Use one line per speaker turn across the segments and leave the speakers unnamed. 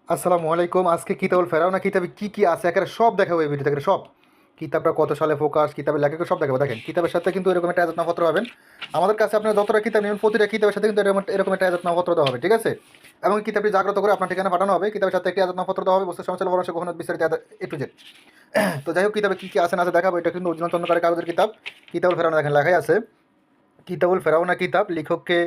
আসসালামু আলাইকুম। আজকে কিতাবুল ফেরাউনা কিতাবে কি কি আছে একেবারে সব দেখাবো এই ভিডিওতে, একেবারে সব। কিতাবটা কত সালে ফোকাস, কিতাবের লেখক সব দেখাবো। দেখেন, কিতাবের সাথে কিন্তু এরকম একটা এজাজতনাপত্র পাবেন। আমাদের কাছে আপনারা যতটা কিতাব নেবেন প্রতিটা কিতাবের সাথে কিন্তু এরকম একটা এজাজতনাপত্র দেওয়া হবে, ঠিক আছে? এবং কিতাবটি জাগ্রত করে আপনার ঠিকানা পাঠানো হবে। কিতাবের সাথে একটি এজাজতনাপত্র দেওয়া হবে, বস্তু সমাচার বর্ণনা গ্রহণ বিস্তারিত এ টু জেড। তো যাই হোক, কিতাবে কি কি আছে না আছে দেখাবো। এটা কিন্তু অরিজিনাল চন্দ্রকারের কাগজের কিতাব কিতাবুল ফেরাউনা। দেখেন লেখাই আছে কিতাবুল ফেরাউনা কিতাব, লেখককে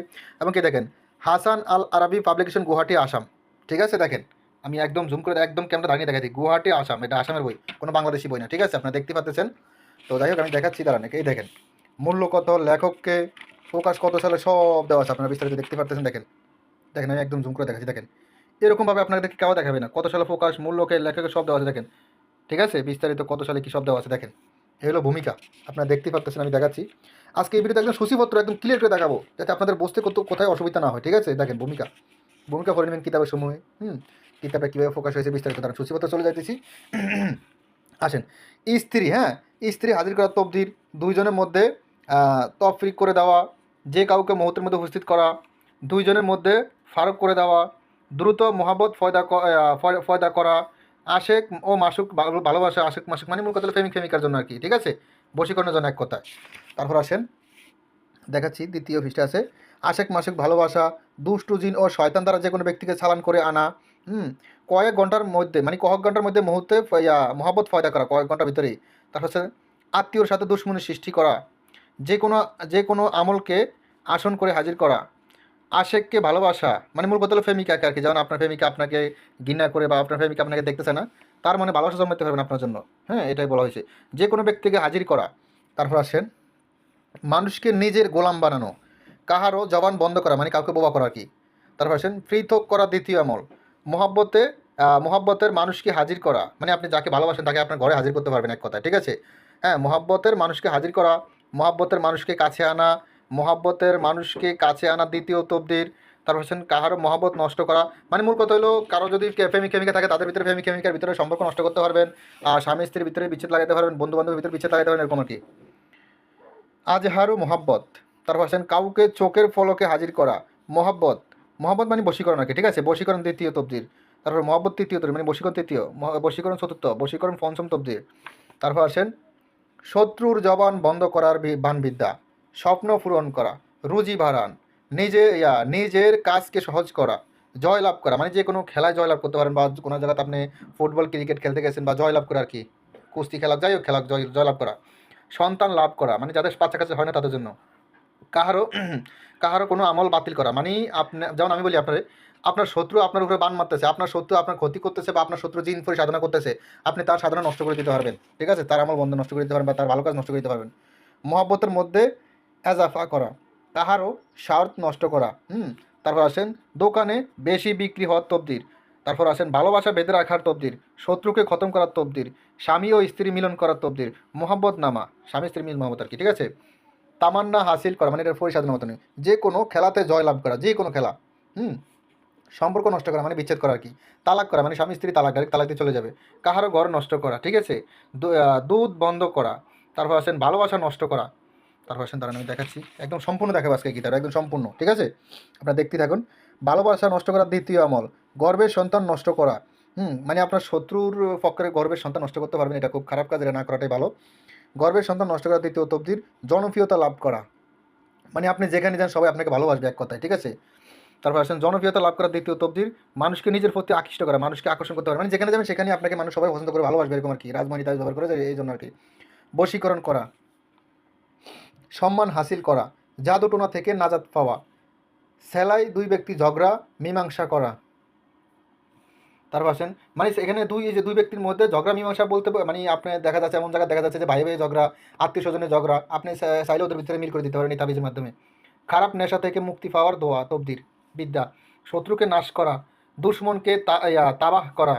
এবং কি দেখেন, হাসান আল আরাবি পাবলিকেশন, গুয়াহাটি, আসাম। ঠিক আছে, দেখেন আমি একদম জুম করে একদম ক্যামেরা দাঁড়িয়ে দেখাচ্ছি, গুয়াহাটি, আসাম। এটা আসামের বই, কোনো বাংলাদেশি বই না, ঠিক আছে? আপনারা দেখতে পাচ্ছেন। তো যাই হোক, আমি দেখাচ্ছি, দাঁড়ান। এই দেখেন, মূল্য কত, লেখককে, প্রকাশ কত সালে, সব দেওয়া আছে। আপনারা বিস্তারিত দেখতে পাচ্ছেন। দেখেন দেখেন আমি একদম জুম করে দেখাচ্ছি। দেখেন এরকমভাবে আপনাদের কেউ দেখাবে না, কত সালে প্রকাশ, মূল্যকে, লেখকের সব দেওয়া আছে। দেখেন, ঠিক আছে, বিস্তারিত কত সালে কী সব দেওয়া আছে। দেখেন এই হলো ভূমিকা, আপনারা দেখতে পাচ্ছেন, আমি দেখাচ্ছি। আজকে এই ভিডিওতে একদম সূচিপত্র একদম ক্লিয়ার করে দেখাবো, যাতে আপনাদের বুঝতে কোথায় অসুবিধা না হয়, ঠিক আছে? দেখেন ভূমিকা, ভূমিকা পড়ে নেবেন কিতাবের সমূহে। কিতাবটা কীভাবে ফোকাস হয়েছে বিস্তারিত, তারা সূচিপত্র চলে যাইতেছি। আসেন, স্ত্রী, হ্যাঁ, স্ত্রী হাজির করা তবদির, দুইজনের মধ্যে তফরিক করে দেওয়া, যে কাউকে মুহূর্তের মধ্যে উপস্থিত করা, দুইজনের মধ্যে ফারক করে দেওয়া, দ্রুত মোহাব্বত ফয়দা করা, আশেক ও মাসুক, ভালোবাসা, আশেক মাসুক মানে মূল কথা হলো প্রেমিক প্রেমিকার জন্য আর কি, ঠিক আছে? বশীকরণের জন্য এক কথায়। তারপর আসেন, দেখাচ্ছি দ্বিতীয় পৃষ্ঠে আছে, আশেক মাসুক ভালোবাসা, দুষ্টু জিন ও শয়তান দ্বারা যে কোনো ব্যক্তিকে চালান করে আনা। কয়েক ঘন্টার মধ্যে মানে কয়েক ঘন্টার মধ্যে মুহূর্তে মহাব্বত ফয়দা করা, কয়েক ঘন্টার ভিতরেই। তারপর হচ্ছে আত্মীয়র সাথে দুশ্মনী সৃষ্টি করা, যে কোনো আমলকে আসন করে হাজির করা, আশেককে ভালোবাসা মানে মূল কথা হলো প্রেমিকাকে আর কি। যেমন আপনার প্রেমিকা আপনাকে ঘৃণা করে বা আপনার প্রেমিকা আপনাকে দেখতেছে না, তার মানে ভালোবাসা জন্মাতে পারবেন আপনার জন্য। হ্যাঁ, এটাই বলা হয়েছে, যে কোনো ব্যক্তিকে হাজির করা। তারপর আসেন, মানুষকে নিজের গোলাম বানানো, কাহারও জবান বন্ধ করা মানে কাউকে বোবা করা আর কি। তারপর আসেন, পৃথক করা দ্বিতীয় আমল, মহাব্বতে মহাব্বতের মানুষকে হাজির করা মানে আপনি যাকে ভালোবাসেন তাকে আপনার ঘরে হাজির করতে পারবেন এক কথায়, ঠিক আছে? হ্যাঁ, মহাব্বতের মানুষকে হাজির করা, মহাব্বতের মানুষকে কাছে আনা, মহাব্বতের মানুষকে কাছে আনা দ্বিতীয় তবদির। তারপর হচ্ছেন কাহারও মহাব্বত নষ্ট করা মানে মূল কথা হলো, কারো যদি প্রেমিক প্রেমিকা থাকে তাদের ভিতরে প্রেমিক প্রেমিকার ভিতরে সম্পর্ক নষ্ট করতে পারবেন, আর স্বামী স্ত্রীর ভিতরে বিচ্ছেদ লাগাতে পারবেন, বন্ধু বান্ধবের ভিতরে বিচ্ছেদ লাগাতে পারবেন, এরকম আর কি। আজহারু মোহাব্বত। তারপর আসেন, কাউকে চোখের ফলকে হাজির করা, মহাব্বত, মহাব্বত মানে বশীকরণ আর কি, ঠিক আছে? বশীকরণ দ্বিতীয় তবদির। তারপর মহাব্বত তৃতীয় তবদির মানে বশীকরণ তৃতীয়, বশীকরণ চতুর্থ, বশীকরণ পঞ্চম তবদির। তারপর আসেন, শত্রুর জবান বন্ধ করার বানবিদ্যা, স্বপ্ন পূরণ করা, রুজি বাড়ান, নিজের কাজকে সহজ করা, জয় লাভ করা মানে যে কোনো খেলায় জয় লাভ করতে পারেন, বা কোনো জায়গাতে আপনি ফুটবল ক্রিকেট খেলতে গেছেন বা জয় লাভ করা আর কি, কুস্তি খেলা, যাই হোক খেলা, জয় লাভ করা, সন্তান লাভ করা মানে যাদের বাচ্চা কাছে হয় না তাদের জন্য, কাহারও কাহারও কোনো আমল বাতিল করা মানে আপনি, যেমন আমি বলি আপনার শত্রু আপনার উপরে বান মারতেছে, আপনার শত্রু আপনার ক্ষতি করতেছে, বা আপনার শত্রু জিন পরি সাধনা করতেছে, আপনি তার সাধনা নষ্ট করে দিতে পারবেন, ঠিক আছে? তার আমল বন্ধ নষ্ট করে দিতে পারবেন বা তার ভালো কাজ নষ্ট করে দিতে পারবেন। মহব্বতের মধ্যে এজাফা করা, কাহারও স্বার্থ নষ্ট করা। তারপর আসেন, দোকানে বেশি বিক্রি হওয়ার তবদির। তারপর আসেন, ভালোবাসা বেঁধে রাখার তবদির, শত্রুকে খতম করার তবদির, স্বামী ও স্ত্রী মিলন করার তবদির, মোহাব্বত নামা স্বামী স্ত্রী মিল মহব্বত আর কি, ঠিক আছে? তামান্না হাসিল করা মানে এটার পরিসাধনের মতো নেই, যে কোনো খেলাতে জয় লাভ করা, যে কোনো খেলা। হুম সম্পর্ক নষ্ট করা মানে বিচ্ছেদ করা আর কি। তালাক করা মানে স্বামী স্ত্রী তালাক, ডাইরেক্ট তালাক দিয়ে চলে যাবে। কাহারও ঘর নষ্ট করা, ঠিক আছে? দুধ বন্ধ করা। তারপর আসেন, ভালোবাসা নষ্ট করা। তারপর আসেন, তারা আমি দেখাচ্ছি, একদম সম্পূর্ণ দেখাবো আজকে গীতাটা, একদম সম্পূর্ণ, ঠিক আছে? আপনারা দেখতে থাকুন। ভালোবাসা নষ্ট করার দ্বিতীয় আমল, গর্ভের সন্তান নষ্ট করা। মানে আপনার শত্রুর পক্ষের গর্ভের সন্তান নষ্ট করতে পারবেন, এটা খুব খারাপ কাজ, এটা না করাটাই ভালো। গর্ভের সন্তান নষ্ট করার দ্বিতীয় তবদির, জনপ্রিয়তা লাভ করা মানে আপনি যেখানে যান সবাই আপনাকে ভালোবাসবে এক কথায়, ঠিক আছে? তারপর আসেন, জনপ্রিয়তা লাভ করার দ্বিতীয় তবদির, মানুষকে নিজের প্রতি আকৃষ্ট করা, মানুষকে আকর্ষণ করতে পারে মানে যেখানে যাবেন সেখানে আপনাকে মানুষ সবাই পছন্দ করে ভালোবাসবে, এরকম আর কি। রাজমানি তাজ ব্যবহার করে এই জন্য আর কি। বশীকরণ করা, সম্মান হাসিল করা, জাদুটোনা থেকে নাজাত পাওয়া, সেলাই দুই ব্যক্তি ঝগড়া মীমাংসা করা। তারপর আসেন, মানে এখানে দুই ব্যক্তির মধ্যে ঝগড়া মীমাংসা বলতে মানে আপনি দেখা যাচ্ছে এমন জায়গায় দেখা যাচ্ছে যে ভাই ভাই ঝগড়া, আত্মীয় স্বজনের ঝগড়া, আপনি চাইলে ওদের ভিতরে মিল করে দিতে পারেন এই তাবিজের মাধ্যমে। খারাপ নেশা থেকে মুক্তি পাওয়ার দোয়া তবদির বিদ্যা, শত্রুকে নাশ করা, দুশ্মনকে তাবাহ করা,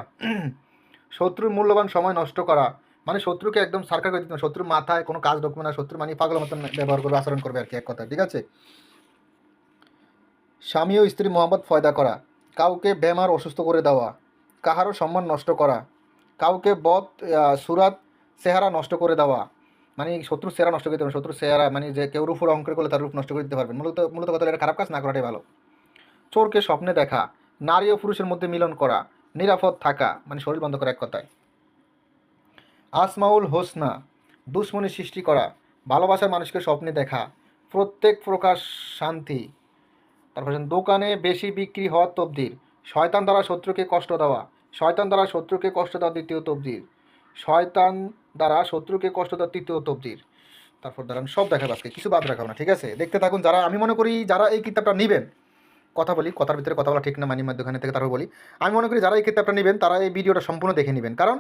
শত্রুর মূল্যবান সময় নষ্ট করা মানে শত্রুকে একদম সার্কার করে দিতে হবে, শত্রুর মাথায় কোনো কাজ ঢুকবে না, শত্রু মানে পাগলের মতন ব্যবহার করবে, আচরণ করবে আর কি এক কথা, ঠিক আছে? স্বামী ও স্ত্রী মোহাম্মদ ফয়দা করা, কাউকে বেমার অসুস্থ করে দেওয়া, কাহারও সম্মান নষ্ট করা, কাউকে সুরাত চেহারা নষ্ট করে দেওয়া মানে শত্রুর চেহারা নষ্ট করে দিতে পারবেন, শত্রুর চেহারা মানে যে কেউ রূপের অঙ্কের করলে তার রূপ নষ্ট করে দিতে পারবেন। মূলত কথা এটা খারাপ কাজ না করাটাই ভালো। চোরকে স্বপ্নে দেখা, নারী ও পুরুষের মধ্যে মিলন করা, নিরাপদ থাকা মানে শরীর বন্ধ করা এক কথায়। আসমাউল হোসনা, দুশ্মনী সৃষ্টি করা, ভালোবাসার মানুষকে স্বপ্নে দেখা, প্রত্যেক প্রকার শান্তি। তারপর দোকানে বেশি বিক্রি হওয়ার তবদির, শয়তান দ্বারা শত্রুকে কষ্ট দেওয়া, শয়তান দ্বারা শত্রুকে কষ্ট দেওয়া দ্বিতীয় তবদির, শয়তান দ্বারা শত্রুকে কষ্ট দেওয়া তৃতীয় তবদির। তারপর দাঁড়ান সব দেখাবো আজকে, কিছু বাদ রাখাবো না, ঠিক আছে? দেখতে থাকুন। যারা আমি মনে করি যারা এই কিতাবটা নেবেন, কথা বলি, কথার ভিতরে কথা বলা ঠিক না, মানি মধ্যখানে থেকে তারপর বলি, আমি মনে করি যারা এই কিতাবটা নেবেন তারা এই ভিডিওটা সম্পূর্ণ দেখে নেবেন। কারণ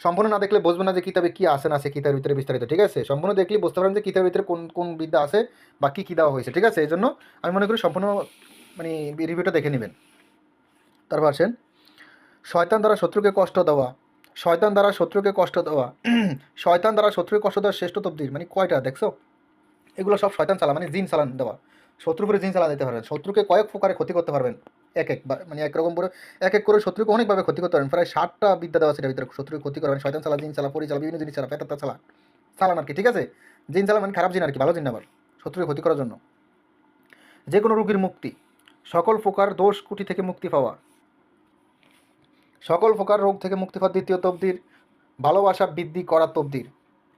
সম্পূর্ণ না দেখলে বুঝবেন না যে কিতাবে কী আসে না আছে কিতাবের ভিতরে বিস্তারিত, ঠিক আছে? সম্পূর্ণ দেখলেই বুঝতে পারেন যে কিতাবের ভিতরে কোন কোন বিদ্যা আছে বা কী কী দেওয়া হয়েছে, ঠিক আছে? এই জন্য আমি মনে করি সম্পূর্ণ মানে রিভিউটা দেখে নেবেন। তারপর আসেন, শয়তান দ্বারা শত্রুকে কষ্ট দেওয়া, শয়তান দ্বারা শত্রুকে কষ্ট দেওয়া, শয়তান দ্বারা শত্রুকে কষ্ট দেওয়ার শ্রেষ্ঠ তবদির মানে কয়টা দেখছো? এগুলো সব শয়তান চালা মানে জিন চালান দেওয়া। শত্রুর উপরে জিন চালা দিতে পারবেন, শত্রুকে কয়েক প্রকারে ক্ষতি করতে পারবেন, এক এক মানে একরকম করে এক এক করে শত্রুকে অনেকভাবে ক্ষতি করতে পারবেন। প্রায় 60টা বিদ্যা দেওয়া সেটার ভিতরে শত্রুকে ক্ষতি করবেন। শয়তান চালা, জিন চালা, পরি চালা, বিভিন্ন জিনিস চালা, পেতাত্তা চালা, চালান আর কি, ঠিক আছে? জিন চালা মানে খারাপ জিন আর কি, ভালো জিন আবার শত্রুকে ক্ষতি করার জন্য। যে কোনো রোগীর মুক্তি, সকল প্রকার দোষ কুটি থেকে মুক্তি পাওয়া, সকল প্রকার রোগ থেকে মুক্তি পাওয়া দ্বিতীয় তবদির, ভালোবাসা বৃদ্ধি করা তবদির,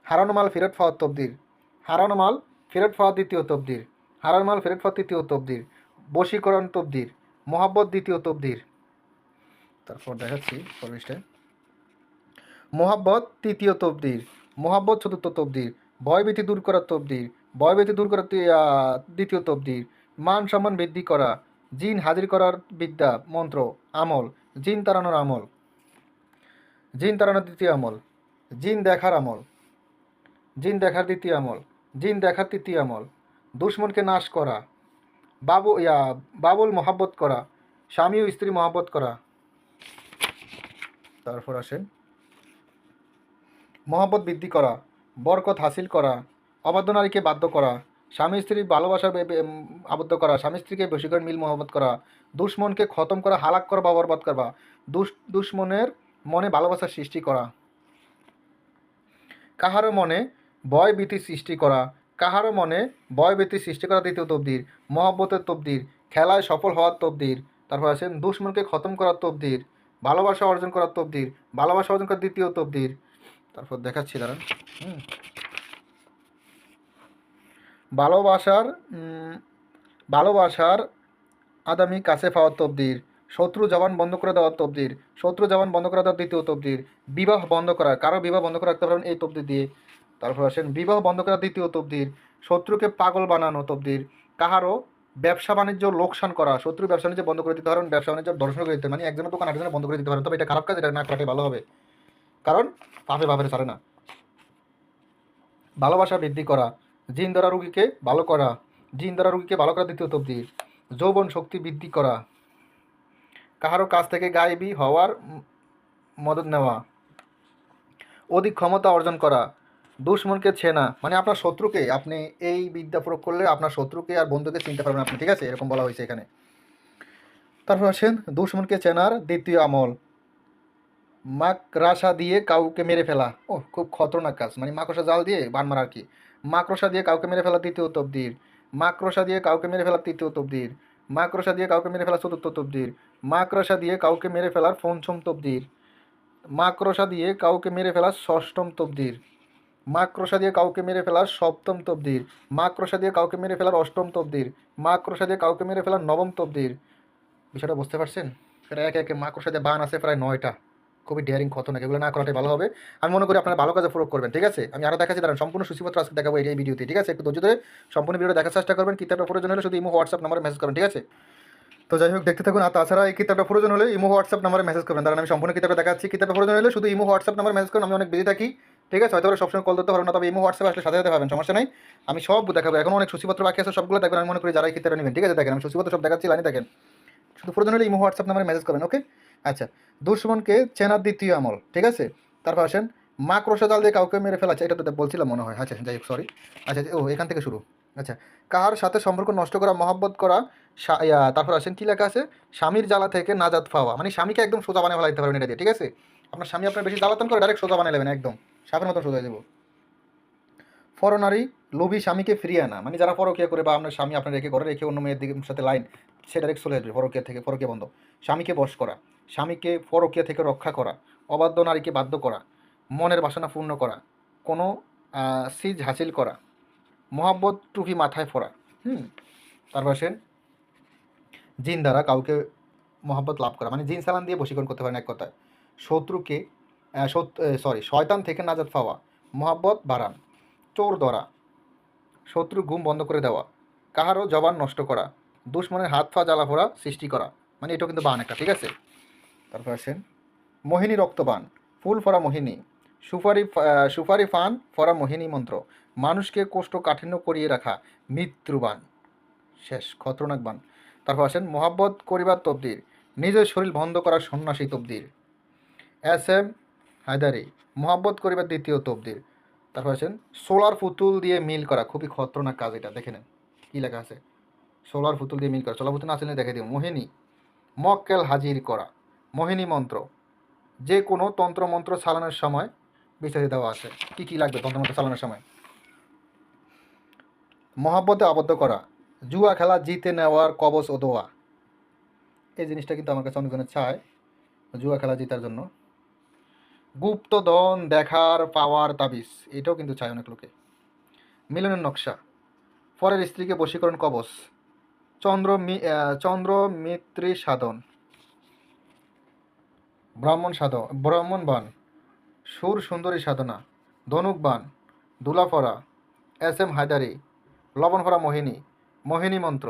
হারানো মাল ফেরত পাওয়ার তবদির, হারানো মাল ফেরত পাওয়া দ্বিতীয় তবদির, হারানো মাল ফেরত পাওয়া তৃতীয় তবদির, বশীকরণ তবদির, মোহাব্বত দ্বিতীয় তবদির। তারপর দেখাচ্ছি পরিবেশটা, মোহাব্বত তৃতীয় তবদির, মোহাব্বত চতুর্থ তবদির, ভয়ভীতি দূর করার তবদির, ভয়ভীতি দূর করার দ্বিতীয় তবদির, মান সম্মান বৃদ্ধি করা, জিন হাজির করার বিদ্যা মন্ত্র আমল, জিন তাড়ানোর আমল, জিন তাড়ানোর দ্বিতীয় আমল, জিন দেখার আমল, জিন দেখার দ্বিতীয় আমল, জিন দেখার তৃতীয় আমল, দুশ্মনকে নাশ করা, বাবুল মহাব্বত করা, স্বামী ও স্ত্রী মহাব্বত করা। তারপর আসেন, মহাব্বত বৃদ্ধি করা, বরকত হাসিল করা, অবাধ্য নারীকে বাধ্য করা, স্বামী স্ত্রীর ভালোবাসা আবদ্ধ করা, স্বামী স্ত্রীকে বশীকরণ মিল মহব্বত করা, দুশ্মনকে খতম করা, হালাক করা বা বরবাদ করা, দুশ্মনের মনে ভালোবাসার সৃষ্টি করা, কাহারও মনে ভয় ভীতি সৃষ্টি করা, কাহারও মনে ভয় ভীতি সৃষ্টি করা দ্বিতীয় তবদির, মহব্বতের তবদির, খেলায় সফল হওয়ার তবদির। তারপর আছেন দুশ্মনকে খতম করার তবদির, ভালোবাসা অর্জন করার তবদির, ভালোবাসা অর্জন করার দ্বিতীয় তবদির। তারপর দেখাচ্ছি দাঁড়ান, ভালোবাসার ভালোবাসার আদামি কাছে পাওয়ার তবদির, শত্রু জবান বন্ধ করে দেওয়ার তবদির, শত্রু জবান বন্ধ করে দেওয়ার দ্বিতীয় তবদির, বিবাহ বন্ধ করা, কারো বিবাহ বন্ধ করে রাখতে পারবেন এই তবদির দিয়ে। তারপর আসেন বিবাহ বন্ধ করার দ্বিতীয় তবদির, শত্রুকে পাগল বানানো তবদির, কাহারও ব্যবসা বাণিজ্য লোকসান করা, শত্রু ব্যবসা বাণিজ্য বন্ধ করে দিতে পারেন, ব্যবসা বাণিজ্য দর্শন করে দিতে মানে একজনের দোকান আরেকজনের বন্ধ করে দিতে পারেন। তবে এটা খারাপ কাজ, এটা না করাটাই ভালো হবে, কারণ পাপে পাপের ছাড়ে না। ভালোবাসা বৃদ্ধি করা, জিন দ্বারা রুগীকে ভালো করা, জিন দ্বারা রুগীকে ভালো করা দ্বিতীয় তবদির, যৌবন শক্তি বৃদ্ধি করা, কাহারও কাছ থেকে গায়েবী হওয়ার মদত নেওয়া, অধিক ক্ষমতা অর্জন করা, দুশ্মনকে চেনা মানে আপনার শত্রুকে আপনি এই বিদ্যা প্রয়োগ করলে আপনার শত্রুকে আর বন্ধুকে চিনতে পারবেন আপনি, ঠিক আছে? এরকম বলা হয়েছে এখানে। তারপর আসেন দুশ্মনকে চেনার দ্বিতীয় আমল, মাকড়সা দিয়ে কাউকে মেরে ফেলা। ও খুব খতরনাক কাজ, মানে মাকড়সা জাল দিয়ে বান মারা আর কি। মাকড়সা দিয়ে কাউকে মেরে ফেলা দ্বিতীয় তবদির, মাকড়সা দিয়ে কাউকে মেরে ফেলা তৃতীয় তবদির, মাকড়সা দিয়ে কাউকে মেরে ফেলা চতুর্থ তবদির, মাকড়সা দিয়ে কাউকে মেরে ফেলার পঞ্চম তবদির, মাকড়সা দিয়ে কাউকে মেরে ফেলার ষষ্ঠম তবদির, মাকড়সা দিয়ে কাউকে মেরে ফেলার সপ্তম তবদির, মাকড়সা দিয়ে কাউকে মেরে ফেলার অষ্টম তবদির, মাকড়সা দিয়ে কাউকে মেরে ফেলার নবম তবদির। বিষয়টা বুঝতে পারছেন? সেটা একে একে মাকড়সা দিয়ে বান আছে প্রায় 9টা, খুবই ডেয়ারিং খতরনাক, এগুলো না করাটাই ভালো হবে। আমি মনে করি আপনারা ভালো কাজে প্রয়োগ করবেন, ঠিক আছে? আমি আরও দেখাচ্ছি, দাঁড়ান সম্পূর্ণ সূচিপত্র আজকে দেখাবো এই ভিডিওতে, ঠিক আছে? একটু ধৈর্য ধরে সম্পূর্ণ ভিডিও দেখার চেষ্টা করবেন। কিতাবটা প্রয়োজন হলে শুধু ইমো হোয়াটসঅ্যাপ নাম্বারে মেসেজ করবেন, ঠিক আছে? তো যাই হোক দেখতে থাকুন। আর তাছাড়া এই কিতাবটা প্রয়োজন হলে ইমো হোয়াটসঅ্যাপ নাম্বারে মেসেজ করবেন। দাঁড়ান আমি সম্পূর্ণ কিতাবটা দেখাচ্ছি। কিতাবটা প্রয়োজন হলে শুধু ইমো হোয়াটসঅ্যাপ নাম্বারে মেসেজ করুন, আমি অনেক বিজি থাকি, ঠিক আছে? হয়তো সবসময় কল ধরতে পারবো না, তবে ইমো হোয়াটসঅ্যাপ আসলে সাথে সাথে পাবেন, সমস্যা নেই। আমি সব দেখাবো, এখন অনেক সূচিপত্র বাকি আছে, সবগুলো দেখবেন। আমি মনে করি যারা এই কিতাবটা নেবেন, ঠিক আছে? দেখেন আমি সূচিপত্র সব দেখাচ্ছি, লাইনে দেখেন। শুধু প্রয়োজন হলে ইমো হোয়াটসঅ্যাপ নাম্বারে মেসেজ করবেন, ওকে? আচ্ছা, দুশ্মনকে চেনার দ্বিতীয় আমল, ঠিক আছে? তারপর আসেন মাকড়সা জাল দিয়ে কাউকে মেরে ফেলা, এটা তো বলছিলাম মনে হয়। আচ্ছা যাই হোক, সরি। আচ্ছা ও এখান থেকে শুরু। আচ্ছা, কাহার সাথে সম্পর্ক নষ্ট করা, মহব্বত করা, তারপর আসেন কী লেখা আছে, স্বামীর জ্বালা থেকে নাজাত পাওয়া, মানে স্বামীকে একদম সোজা বানিয়ে ফেলাইতে পারবেন এটা দিয়ে, ঠিক আছে? আপনার স্বামী আপনার বেশি জ্বালাতন করে, ডাইরেক্ট সোজা বানিয়ে নেবেন, একদম সাপের মতো সোজা দেবো। পরনারী লোভী স্বামীকে ফিরিয়ে আনা, মানে যারা পরকিয়া করে বা আপনার স্বামী আপনার রেখে ঘরে রেখে অন্য মেয়ের দিকে সাথে লাইন, সে ডাইরেক্ট চলে আসবে পরকিয়া থেকে, পরকিয়া বন্ধ। স্বামীকে বশ করা, স্বামীকে পরকীয়া থেকে রক্ষা করা, অবাধ্য নারীকে বাধ্য করা, মনের বাসনা পূর্ণ করা, কোনো সিজ হাসিল করা, মহাব্বত টুপি মাথায় পরা। তারপর আসেন জিন দ্বারা কাউকে মহাব্বত লাভ করা, মানে জিন সালান দিয়ে বশীকরণ করতে পারেন এক কথায়। শত্রুকে শয়তান থেকে নাজাত পাওয়া, মহাব্বত বাড়ান। চোর ধরা, শত্রু ঘুম বন্ধ করে দেওয়া, কাহারও জবান নষ্ট করা, দুশ্মনের হাত পা জ্বালা ফোড়া সৃষ্টি করা, মানে এটাও কিন্তু বান একটা, ঠিক আছে। তারপর আসেন মোহিনী রক্তবান, ফুল ফরা মোহিনী, সুপারি ফান ফরা মোহিনী মন্ত্র, মানুষকে কোষ্ঠকাঠিন্য করিয়ে রাখা, মৃত্যুবান, শেষ খতরনাক বান। তারপর আসেন মোহাব্বত করিবার তবদির, নিজের শরীর বন্ধ করা সন্ন্যাসী তবদির। এম হায়দারি, মোহাব্বত করিবার দ্বিতীয় তবদির। তারপর আছেন সোলার পুতুল দিয়ে মিল করা, খুবই খতরনাক কাজ এটা, দেখে নেন কী লেখা আছে। সোলার পুতুল দিয়ে মিল করা, সোলার পুতুল না আসলে দেখে দিও। মোহিনী, মক্কেল হাজির করা, মোহিনী মন্ত্র, যে কোনো তন্ত্রমন্ত্র চালানোর সময় বিস্তারিত দেওয়া আছে কী কী লাগবে তন্ত্রমন্ত্র চালানোর সময়। মহাব্বতে আবদ্ধ করা, জুয়া খেলা জিতে নেওয়ার কবচ ও দোয়া। এই জিনিসটা কিন্তু আমার কাছে অনেকজনের চায় জুয়া খেলা জিতার জন্য। গুপ্তধন দেখার পাওয়ার তাবিজ, এটাও কিন্তু চায় অনেক লোকে। মিলনের নকশা, পরের স্ত্রীকে বশীকরণ কবচ, চন্দ্র মিত্রী সাধন, ব্রাহ্মণ বান, সুর সুন্দরী সাধনা, ধনুক বান, দুলাফরা, এম হায়দারি, লবণ ভরা মোহিনী, মোহিনী মন্ত্র।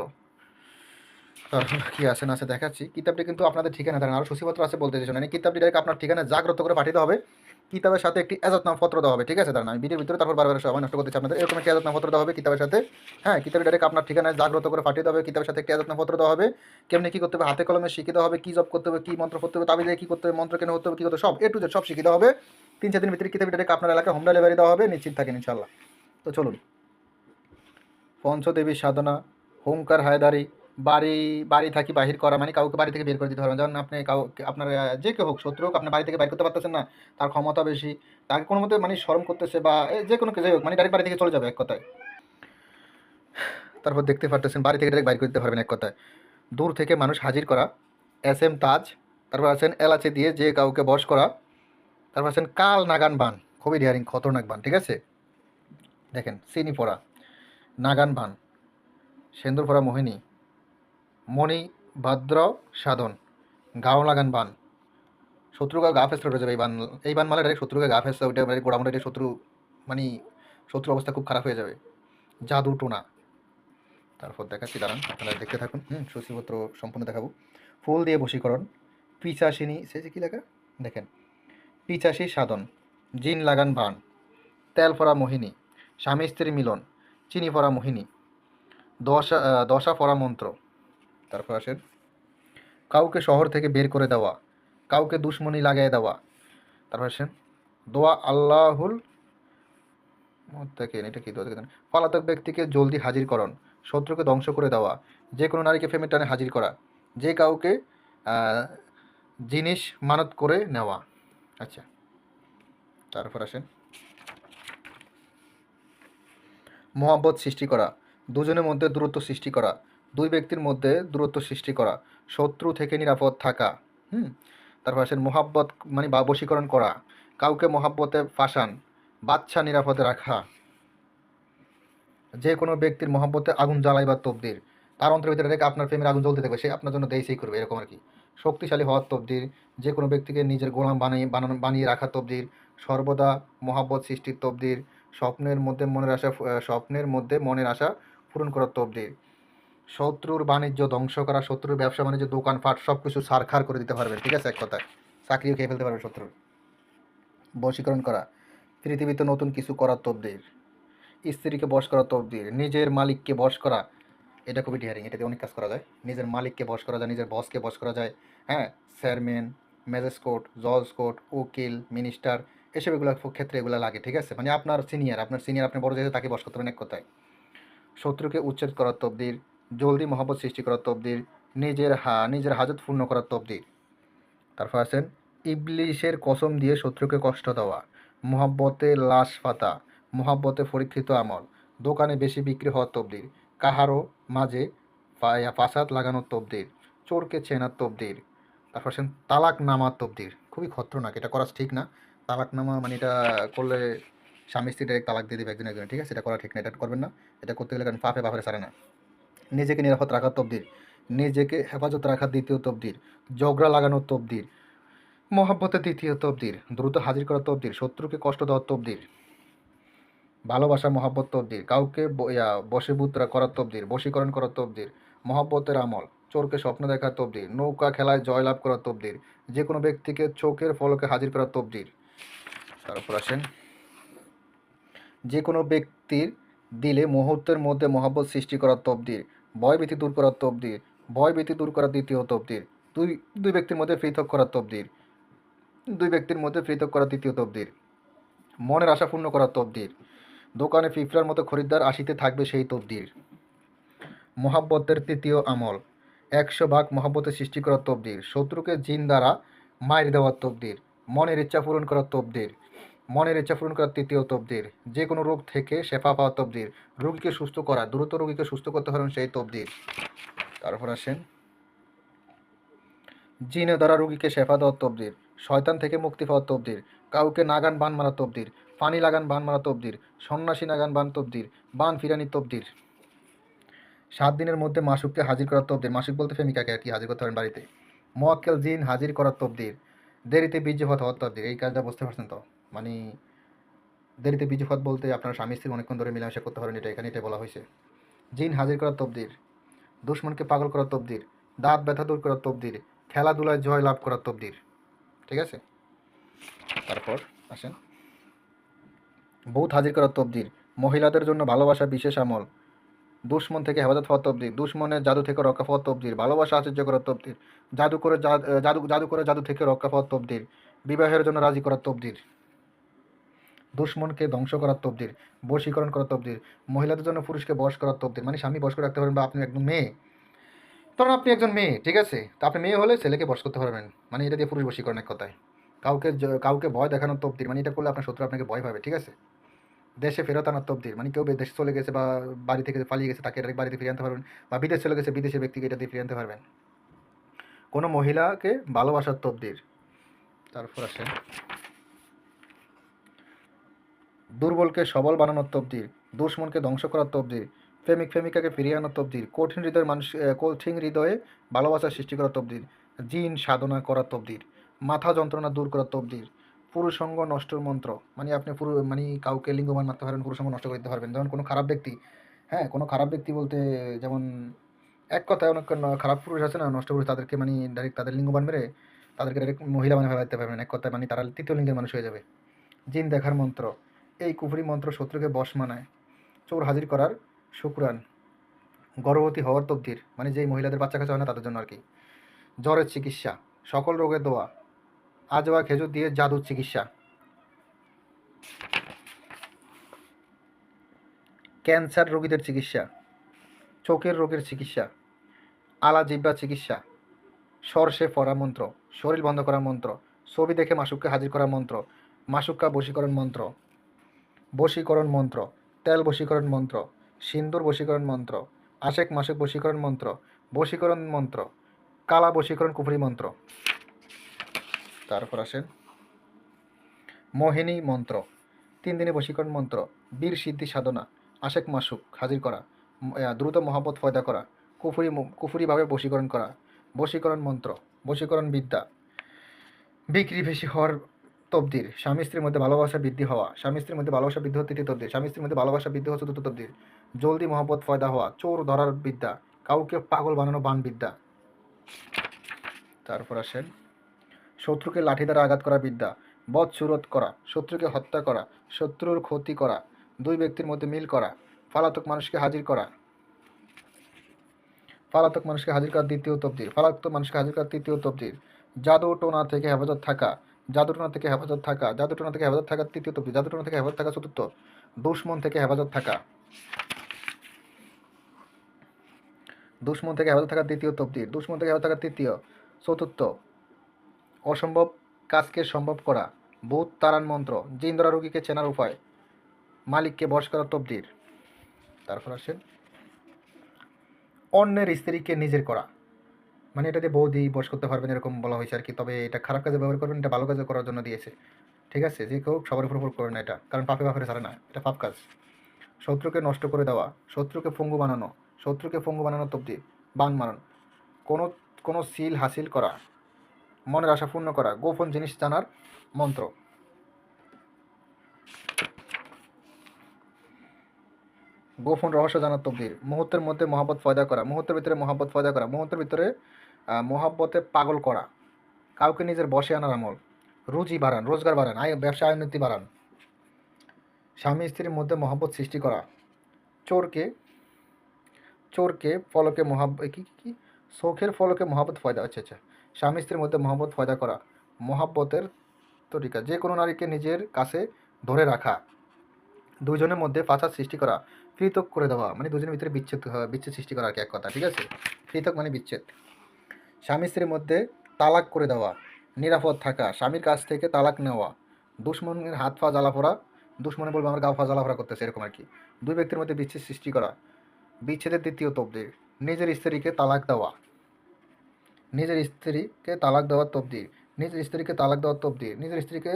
তারপর কি আছে না আছে দেখাচ্ছি। কিতাবটি কিন্তু আপনাদের ঠিকানা দেন, আরও সূচিপত্র আছে বলতে চাইছেন, এই কিতাবটি ডাইরেক্ট আপনার ঠিকানায় জাগ্রত করে পাঠিয়ে দেওয়া হবে। কিতাবের সাথে একটি এজাজতনামপত্র দেওয়া হবে, ঠিক আছে। দাঁড়ান আমি ভিডিওর ভিতরে তারপর বারবার সময় নষ্ট করতে চাই আপনাদের। এরকম একটি এজাজতনামপত্র দেওয়া হবে কিতাবের সাথে। হ্যাঁ, কিতাবটি ডাইরেক্ট আপনার ঠিকানায় জাগ্রত করে পাঠিয়ে দেওয়া হবে। কিতাবের সাথে একটি এজাজতনামপত্র দেওয়া হবে, কেমনি কী করতে হবে হাতে কলমে শিখিয়ে দেওয়া হবে, কী জব করতে হবে, কী মন্ত্র করতে হবে, তাবিজে কী করতে হবে, মন্ত্র কেন হতে হবে, কী করতে হবে, সব এ টু জেড সব শিখিয়ে দেওয়া হবে। 3-4 দিনের ভিতরে কিতাবটি ডাইরেক্ট আপনার এলাকায় হোম ডেলিভারি দেওয়া হবে, নিশ্চিত থাকেন ইনশাল্লাহ। তো চলুন, পঞ্চদেবীর সাধনা, হোমকার হায়দারি, বাড়ি থাকি বাহির করা, মানে কাউকে বাড়ি থেকে বের করে দিতে পারবেন। যেমন আপনি আপনার যে কেউ হোক, শত্রু হোক, আপনার বাড়ি থেকে বাইর করতে পারতেছেন না, তার ক্ষমতা বেশি, তাকে কোনো মতে মানে শরম করতেছে বা যে কোনো কিছু হোক, মানে ডাইরেক্ট বাড়ি থেকে চলে যাবে এক কথায়। তারপর দেখতে পারতেছেন বাড়ি থেকে ডাইরেক্ট বাইর করে দিতে পারবেন এক কথায়। দূর থেকে মানুষ হাজির করা, এম তাজ। তারপর আছেন এলাচি দিয়ে যে কাউকে বশ করা। তারপর আছেন কাল নাগান বান, খুবই ডিয়ারিং খতরনাক বান, ঠিক আছে। দেখেন চিনি পড়া, নাগান বান, সেন্দুর পড়া মোহিনী, মণি ভাদ্র সাধন, গাও লাগান বান, শত্রুকে গা ফেসতে উঠে যাবে এই বান মালে ডাইরেক্ট শত্রুকে গা ফেসতে ওইটা গোড়ামোটা এটা শত্রু, মানে শত্রুর অবস্থা খুব খারাপ হয়ে যাবে। জাদু টোনা। তারপর দেখাচ্ছি, দাঁড়ান আপনারা দেখতে থাকুন। সূচিপত্র সম্পূর্ণ দেখাবো। ফুল দিয়ে বশীকরণ, পিচাসিনী, সে যে কী লেখা দেখেন, পিচাসি সাধন, জিন লাগান বান, তেল ফরা মোহিনী, স্বামী স্ত্রী মিলন, চিনি ফরা মোহিনী, দশা ফরা মন্ত্র। তারপর আসেন কাউকে শহর থেকে বের করে দেওয়া, কাউকে দুশ্মনী লাগাই দেওয়া। তারপর আসেন দোয়া আল্লাহুল, দেখেন এটা কি দোয়া দেখেন, পলাতক ব্যক্তিকে জলদি হাজিরকরণ, শত্রুকে ধ্বংস করে দেওয়া, যে কোনো নারীকে ফেমের টানে হাজির করা, যে কাউকে জিনিস মানত করে নেওয়া। আচ্ছা, তারপর আসেন মহাব্বত সৃষ্টি করা, দুজনের মধ্যে দূরত্ব সৃষ্টি করা, দুই ব্যক্তির মধ্যে দূরত্ব সৃষ্টি করা, শত্রু থেকে নিরাপদ থাকা। তারপর আসেন মহাব্বত মানে বা বশীকরণ করা, কাউকে মহাব্বতে ফাঁসান, বাচ্চা নিরাপদে রাখা, যে কোনো ব্যক্তির মহাব্বতে আগুন জ্বালাইবার তবদির, তার অন্তরের ভিতরে রেখে আপনার প্রেমের আগুন জ্বলতে থাকবে, সে আপনার জন্য দেশই করবে, এরকম আর কি। শক্তিশালী হওয়ার তবদির, যে কোনো ব্যক্তিকে নিজের গোলাম বানিয়ে রাখার তবদির, সর্বদা মহাব্বত সৃষ্টির তবদির, স্বপ্নের মধ্যে মনের আশা পূরণ করার তবদির, শত্রুর বাণিজ্য ধ্বংস করা, শত্রুর ব্যবসা বাণিজ্য দোকানপাট সব কিছু সারখার করে দিতে পারবেন, ঠিক আছে, এক কথায় চাকরিও খেয়ে ফেলতে পারবেন শত্রুর। বশীকরণ করা, পৃথিবীতে নতুন কিছু করার তবদির, স্ত্রীকে বশ করা তবদির, নিজের মালিককে বশ করা, এটা খুবই ডিয়ারিং, এটাতে অনেক কাজ করা যায়। নিজের মালিককে বশ করা যায়, নিজের বসকে বশ করা যায়। হ্যাঁ, চেয়ারম্যান, ম্যাজিস্ট্রেট, জজ কোর্ট, উকিল, মিনিস্টার, এসব এগুলোর ক্ষেত্রে এগুলো লাগে, ঠিক আছে। মানে আপনার সিনিয়র আপনি বড় যেতে তাকে বশ করতে পারেন এক কথায়। শত্রুকে উচ্ছেদ করার তবদির, জলদি মহব্বত সৃষ্টি করার তবদির, নিজের হাজত পূর্ণ করার তবদির। তারপর আছেন ইবলিশের কসম দিয়ে শত্রুকে কষ্ট দেওয়া, মহাব্বতে লাশ পাতা, মহাব্বতে পরীক্ষিত আমল, দোকানে বেশি বিক্রি হওয়ার তবদির, কাহারও মাঝে ফাসাদ লাগানোর তবদির, চোরকে চেনার তবদির, তারপর আসেন তালাকনামা তবদির, খুবই খতরনাক, এটা করা ঠিক না। তালাকনামা মানে এটা করলে স্বামী স্ত্রী ডাইরেক্ট তালাক দিয়ে দেবে একজন একজন, ঠিক আছে, এটা করা ঠিক না, এটা করবেন না। এটা করতে গেলে কারণ পাপে বাপের সারে না। নিজেকে নিরাপদ রাখার তবদির, নিজেকে হেফাজত রাখার দ্বিতীয় তবদির, ঝগড়া লাগানোর তবদির, মহাব্বতের দ্বিতীয় তবদির, দ্রুত হাজির করার তবদির, শত্রুকে কষ্ট দেওয়ার তবদির, ভালোবাসা মহাব্বত তবদির, কাউকে বশীভূত করার তবদির, বশীকরণ করার তবদির, মহাব্বতের আমল, চোরকে স্বপ্ন দেখার তবদির, নৌকা খেলায় জয়লাভ করার তবদির, যে কোনো ব্যক্তিকে চোখের ফলকে হাজির করার তবদির। তারপর আসেন যে কোনো ব্যক্তির দিলে মুহূর্তের মধ্যে মহাব্বত সৃষ্টি করার তবদির, ভয়ভীতি দূর করার তবদির, ভয়ভীতি দূর করার দ্বিতীয় তবদির, দুই দুই ব্যক্তির মধ্যে পৃথক করার তবদির, দুই ব্যক্তির মধ্যে পৃথক করার তৃতীয় তবদির, মনের আশা পূর্ণ করার তবদির, দোকানে পিঁপড়ার মতো খরিদ্দার আসিতে থাকবে সেই তবদির, মহাব্বতের তৃতীয় আমল, 100 ভাগ মহাব্বতের সৃষ্টি করার তবদির, শত্রুকে জিন দ্বারা মাইর দেওয়ার তবদির, মনের ইচ্ছা পূরণ করার তবদির, মনের ইচ্ছা পূরণ করার তৃতীয় তবদির, যে কোনো রোগ থেকে শেফা পাওয়ার তবদির, রোগীকে সুস্থ করা, দ্রুত রোগীকে সুস্থ করতে পারেন সেই তবদির। তারপর আসেন জিনের দ্বারা রোগীকে শেফা দেওয়ার তবদির, শয়তান থেকে মুক্তি পাওয়ার তবদির, কাউকে নাগান বান মারা তবদির, পানি লাগান বান মারা তবদির, সন্ন্যাসী নাগান বান তবদির, বান ফিরানি তবদির, 7 দিনের মধ্যে মাসুককে হাজির করার তবদির, মাসুক বলতে প্রেমিকাকে আর কি হাজির করতে পারেন বাড়িতে, মোয়াক্কেল জিন হাজির করার তবদির, দেরিতে বীর্যপাত হওয়ার তবদির। এই কাজটা বুঝতে পারছেন তো? মানে দেরিতে বীর্যপাত বলতে আপনার স্বামী স্ত্রী অনেকক্ষণ ধরে মিলামেশা করতে পারেন, এটা এখানে এটা বলা হয়েছে। জিন হাজির করার তবদির, দুশ্মনকে পাগল করার তবদির, দাঁত ব্যথা দূর করার তবদির, খেলাধুলায় জয় লাভ করার তবদির। ঠিক আছে, তারপর আসেন ভূত হাজির করার তবদির, মহিলাদের জন্য ভালোবাসা বিশেষ আমল, দুশ্মন থেকে হেফাজত হওয়ার তবদির, দুশ্মনের জাদু থেকে রক্ষা পাওয়ার তবদির, ভালোবাসা আশ্চর্য করার তবদির, জাদু থেকে রক্ষা পাওয়ার তবদির, বিবাহের জন্য রাজি করার তবদির, দুশ্মনকে ধ্বংস করার তবদির, বশীকরণ করার তবদির, মহিলাদের জন্য পুরুষকে বশ করার তবদির, মানে স্বামী বশ করে রাখতে পারবেন, বা আপনি একদম মেয়ে, ধরুন আপনি একজন মেয়ে, ঠিক আছে, তো আপনি মেয়ে হলে ছেলেকে বশ করতে পারবেন, মানে এটা দিয়ে পুরুষ বশীকরণ এক কথায়। কাউকে ভয় দেখানোর তবদির, মানে এটা করলে আপনার শত্রু আপনাকে ভয় পাবে, ঠিক আছে। দেশে ফেরত আনার তবদির, মানে কেউ দেশে চলে গেছে বা বাড়ি থেকে পালিয়ে গেছে তাকে এটা বাড়িতে ফিরিয়ে আনতে পারবেন, বা বিদেশ চলে গেছে বিদেশের ব্যক্তিকে এটা দিয়ে ফিরিয়ে আনতে পারবেন। কোনো মহিলাকে ভালোবাসার তবদির। তারপর আসেন দুর্বলকে সবল বানানোর তবদির, দুশ্মনকে ধ্বংস করার তবদির, প্রেমিকাকে ফিরিয়ে আনার তবদির, কঠিন হৃদয়ে ভালোবাসার সৃষ্টি করার তবদির, জিন সাধনা করার তবদির, মাথা যন্ত্রণা দূর করার তবদির, পুরুষঙ্গ নষ্টর মন্ত্র, মানে আপনি মানে কাউকে লিঙ্গমান মারতে পারবেন, পুরুষঙ্গ নষ্ট করে দিতে পারবেন। যেমন কোনো খারাপ ব্যক্তি, হ্যাঁ, কোনো খারাপ ব্যক্তি বলতে যেমন এক কথায় অনেক খারাপ পুরুষ আছে না, নষ্ট পুরুষ, তাদেরকে মানে ডাইরেক্ট তাদের লিঙ্গবান মেরে তাদেরকে ডাইরেক্ট মহিলা মানে ফেলাতে পারবেন, এক কথায় মানে তারা তৃতীয় লিঙ্গের মানুষ হয়ে যাবে। জিন দেখার মন্ত্র, এই কুফরি মন্ত্র শত্রুকে বশ মানায়। চোর হাজির করার শুক্রান, গর্ভবতী হওয়ার তবদির, মানে যেই মহিলাদের বাচ্চা কাচ্চা হয় না তাদের জন্য আর কি। জ্বরের চিকিৎসা, সকল রোগের দোয়া, আজওয়া খেজুর দিয়ে জাদুর চিকিৎসা, ক্যান্সার রোগীদের চিকিৎসা, চোখের রোগের চিকিৎসা, আলা জিব্বা চিকিৎসা, সরষে পড়া মন্ত্র, শরীর বন্ধ করার মন্ত্র, ছবি দেখে মাসুককে হাজির করার মন্ত্র, মাসুক্কা বশীকরণ মন্ত্র, বশীকরণ মন্ত্র, তেল বশীকরণ মন্ত্র, সিন্দুর বশীকরণ মন্ত্র, আশেক মাসুক বশীকরণ মন্ত্র, বশীকরণ মন্ত্র, কালা বশীকরণ কুফরি মন্ত্র। তারপর আসেন মোহিনী মন্ত্র, 3 দিনে বশীকরণ মন্ত্র, বীর সিদ্ধি সাধনা, আশেক মাসুক হাজির করা, দ্রুত মহাব্বত ফয়দা করা, কুফুরিভাবে বশীকরণ করা, বশীকরণ মন্ত্র, বশীকরণ বিদ্যা, বিক্রি বেশি হওয়ার তবদির, স্বামী স্ত্রীর মধ্যে ভালোবাসা বৃদ্ধি হওয়া, স্বামী স্ত্রীর মধ্যে ভালোবাসা বৃদ্ধি হওয়া তৃতীয় তবদির, স্বামী স্ত্রীর মধ্যে ভালোবাসা বৃদ্ধি হওয়া চতুর্থ তবদির, জলদি মহব্বত ফয়দা হওয়া, চোর ধরার বিদ্যা, কাউকে পাগল বানানো বান বিদ্যা। তারপর আসেন শত্রুকে লাঠি দ্বারা আঘাত করা বিদ্যা, বধ সুরত করা, শত্রুকে হত্যা করা, শত্রুর ক্ষতি করা, দুই ব্যক্তির মধ্যে মিল করা, পলাতক মানুষকে হাজির করা, পলাতক মানুষকে হাজির করার দ্বিতীয় তবদির, পলাতক মানুষকে হাজির করার তৃতীয় তবদির, জাদু টোনা থেকে হেফাজত থাকা, জাদু টোনা থেকে হেফাজত থাকা, জাদু টোনা থেকে হেফাজত থাকা তৃতীয় তবদির, জাদু টোনা থেকে হেফাজত থাকা চতুর্থ, দুশ্মন থেকে হেফাজত থাকা, দুশ্মন থেকে হেফাজত থাকা দ্বিতীয় তবদির, দুশ্মন থেকে হেফাজত থাকা তৃতীয়, চতুর্থ, অসম্ভব কাজকে সম্ভব করা, ভূত তাড়ান মন্ত্র, জিন দ্বারা রোগীকে চেনার উপায়, মালিককে বশ করার তবদির। তারপর আসেন অন্যের স্ত্রীকে নিজের করা, মানে এটা দিয়ে বৌদি বশ করতে পারবেন এরকম বলা হয়েছে আর কি। তবে এটা খারাপ কাজে ব্যবহার করবেন, এটা ভালো কাজে করার জন্য দিয়েছে, ঠিক আছে? যে কেউ সবার উপর করবে না এটা, কারণ পাপে বাপের ছাড়ে না, এটা পাপ কাজ। শত্রুকে নষ্ট করে দেওয়া, শত্রুকে পঙ্গু বানানো, শত্রুকে পঙ্গু বানানো তবদি, বান মারণ, কোনো কোনো সিল হাসিল করা, মনের আশা পূর্ণ করা, গোপন জিনিস জানার মন্ত্র। গোপন রহস্য জানার তবদির, মুহূর্তের মধ্যে মহাব্বত পয়দা করা, মুহূর্তের ভিতরে মহাব্বত পয়দা করা, মুহূর্তের ভিতরে মহাব্বতে পাগল করা, কাউকে নিজের বশে আনার আমল, রুজি বাড়ান, রোজগার বাড়ান, ব্যবসা উন্নতি বাড়ান, স্বামী স্ত্রীর মধ্যে মহাব্বত সৃষ্টি করা, চোরকে চোরকে ফলকে কি কি কি শোকের ফলকে মহাব্বত ফয়দা, আচ্ছা আচ্ছা, স্বামী স্ত্রীর মধ্যে মহাব্বত ফয়দা করা, মহাব্বতের তরিকা, যে কোনো নারীকে নিজের কাছে ধরে রাখা, দুজনের মধ্যে ফাসাদ সৃষ্টি করা, পৃথক করে দেওয়া, মানে দুজনের ভিতরে বিচ্ছেদ সৃষ্টি করা আর কি, এক কথা, ঠিক আছে? পৃথক মানে বিচ্ছেদ। স্বামী স্ত্রীর মধ্যে তালাক করে দেওয়া, নিরাপদ থাকা, স্বামীর কাছ থেকে তালাক নেওয়া, দুশ্মনের হাত পা জ্বালা পোড়া, দুশ্মনে বলবে আমার গা পা জ্বালা পোড়া করতেছে এরকম আর কি। দুই ব্যক্তির মধ্যে বিচ্ছেদ সৃষ্টি করা, বিচ্ছেদের দ্বিতীয় তবদির, নিজের স্ত্রীকে তালাক দেওয়া, নিজের স্ত্রীকে তালাক দেওয়ার তবদির, নিজের স্ত্রীকে তালাক দেওয়ার তবদির, নিজের স্ত্রীকে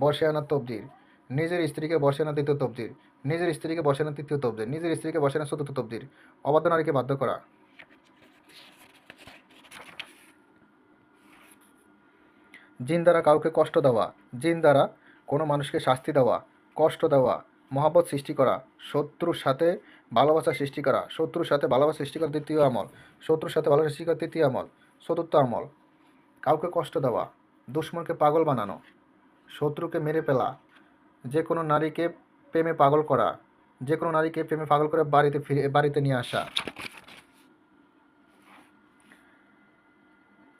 বসে আনার তবদির, নিজের স্ত্রীকে বসে আনার দ্বিতীয় তবদির, নিজের স্ত্রীকে বসে আনার তৃতীয় তবদির, নিজের স্ত্রীকে বসে আনার চতুর্থ তবদির, অবাধ্য নারীকে বাধ্য করা, জিন দ্বারা কাউকে কষ্ট দেওয়া, জিন দ্বারা কোনো মানুষকে শাস্তি দেওয়া, কষ্ট দেওয়া, মহাব্বত সৃষ্টি করা, শত্রুর সাথে ভালোবাসা সৃষ্টি করা, শত্রুর সাথে ভালোবাসা সৃষ্টি করা দ্বিতীয় আমল, শত্রুর সাথে ভালোবাসা সৃষ্টি করা তৃতীয় আমল, চতুর্থ আমল, কাউকে কষ্ট দেওয়া, দুশ্মনকে পাগল বানানো, শত্রুকে মেরে ফেলা, যে কোনো নারীকে প্রেমে পাগল করা, যে কোনো নারীকে প্রেমে পাগল করে বাড়িতে নিয়ে আসা,